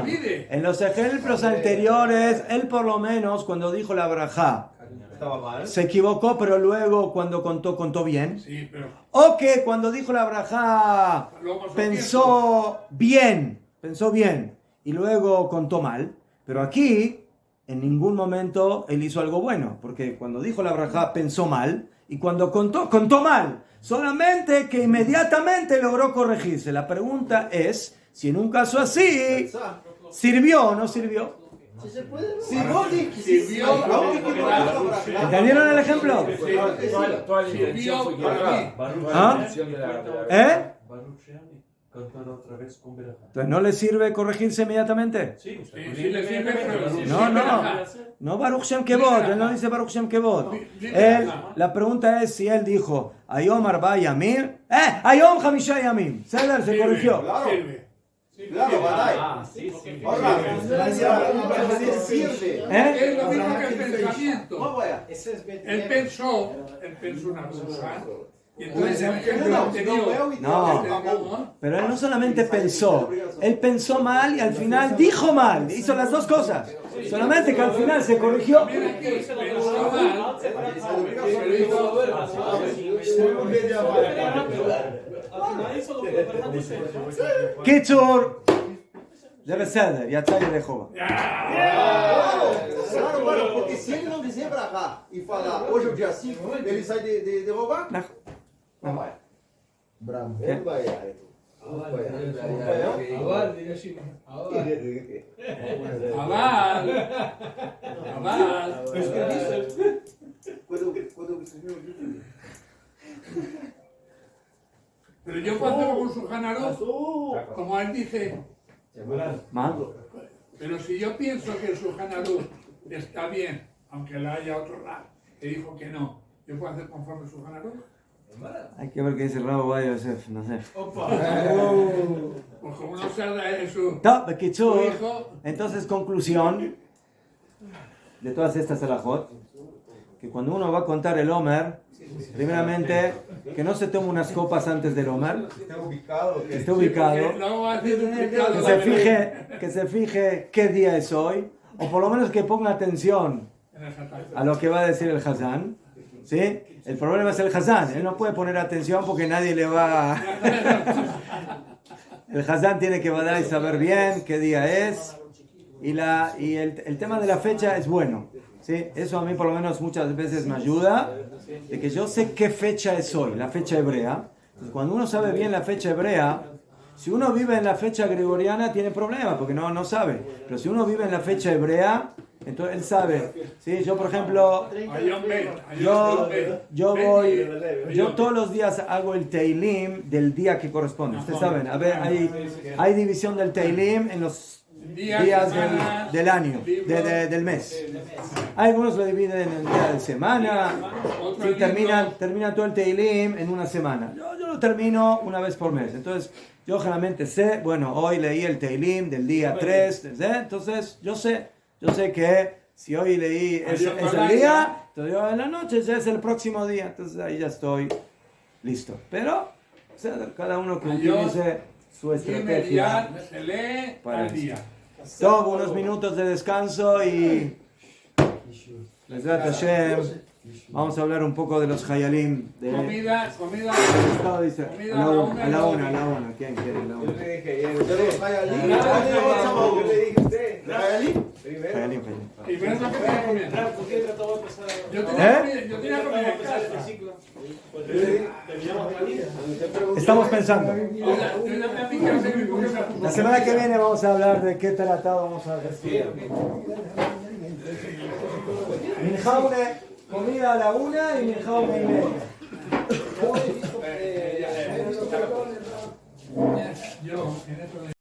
En los ejemplos anteriores, él por lo menos cuando dijo la brajá, se equivocó, pero luego cuando contó bien. Sí, pero... O que cuando dijo la brajá, pensó bien, y luego contó mal. Pero aquí, en ningún momento él hizo algo bueno. Porque cuando dijo la brajá, pensó mal. Y cuando contó mal. Solamente que inmediatamente logró corregirse. La pregunta es, si en un caso así, ¿sirvió o no sirvió? Si se puede, no. Sirvió. ¿Entendieron el ejemplo? Sirvió para mí. ¿Ah? Cantar otra vez con Berajá. Entonces, ¿no le sirve corregirse inmediatamente? Sí, Sí, le sirve, pero... No Baruch Shem Kevod, él no dice Baruch Shem Kevod. La pregunta es si él dijo Ayom Arba Yamim, Ayom Hamisha Yamim. Ceder se corrigió. Sirve. Claro, Badai. Sirve. Es lo mismo que el pensamiento. Ese es Él pensó una cosa. Y entonces el ejemplo anterior. No, pero él no solamente pensó, él pensó mal y al final dijo mal, hizo las dos cosas. Solamente que al final se corrigió. Mira aquí, pensó mal, pero hizo קיצור, זה בסדר, יצא ידי חובה. Claro, mano, porque se ele não dizer brahá e falar hoje é o dia 5, ele sai de roubar? Não vai. Bravo. Ele vai. Quando eu escrevi o livro. Pero yo puedo hacerlo con su Hanarú, como él dice. מה? Pero si yo pienso que su Hanarú está bien, aunque la haya otro lado que dijo que no, ¿yo puedo hacer conforme su Hanarú? Hay que ver qué dice el Rabo Ovadia Yosef, no sé. Pues como no salga su טוב, בקיצור, hijo, entonces conclusión de todas estas alajot, que cuando uno va a contar el Omer, primeramente, que no se tome unas copas antes del Omer, que esté ubicado, luego va a decir duplicado la que se fije qué día es hoy, o por lo menos que ponga atención a lo que va a decir el Hazán, ¿sí? El problema es el Hazán, él no puede poner atención porque nadie le va a... El Hazán tiene que y saber bien qué día es, y el tema de la fecha es bueno, ¿sí? Eso a mí por lo menos muchas veces me ayuda, de que yo sé qué fecha es hoy, la fecha hebrea. Entonces, cuando uno sabe bien la fecha hebrea, si uno vive en la fecha gregoriana tiene problema, porque no sabe. Pero si uno vive en la fecha hebrea, entonces él sabe. ¿Sí? Yo, por ejemplo, yo todos los días hago el Teilim del día que corresponde. Ustedes saben, a ver, hay división del Teilim en los días del año, del mes. Algunos lo dividen en día de semana, y terminan todo el Teilim en una semana. Yo lo termino una vez por mes. Entonces, yo generalmente sé, bueno, hoy leí el Teilim del día 3, entonces yo sé que si hoy leí es el día, entonces yo en la noche ya es el próximo día, entonces ahí ya estoy listo. Pero, o sea, cada uno que utilice su estrategia se lee para al día. Todos unos minutos de descanso y Bezrat Hashem, vamos a hablar un poco de los Hayalim. Comida. El Estado dice, a la una. ¿Quién quiere la una? Hayalim. Y ven lo que tenía comida. Yo tenía comida en casa. Estamos pensando. La semana que viene vamos a hablar de qué tratado vamos a decir. Minjaune, comida a la 1 y Minjaune y media. Yo en esto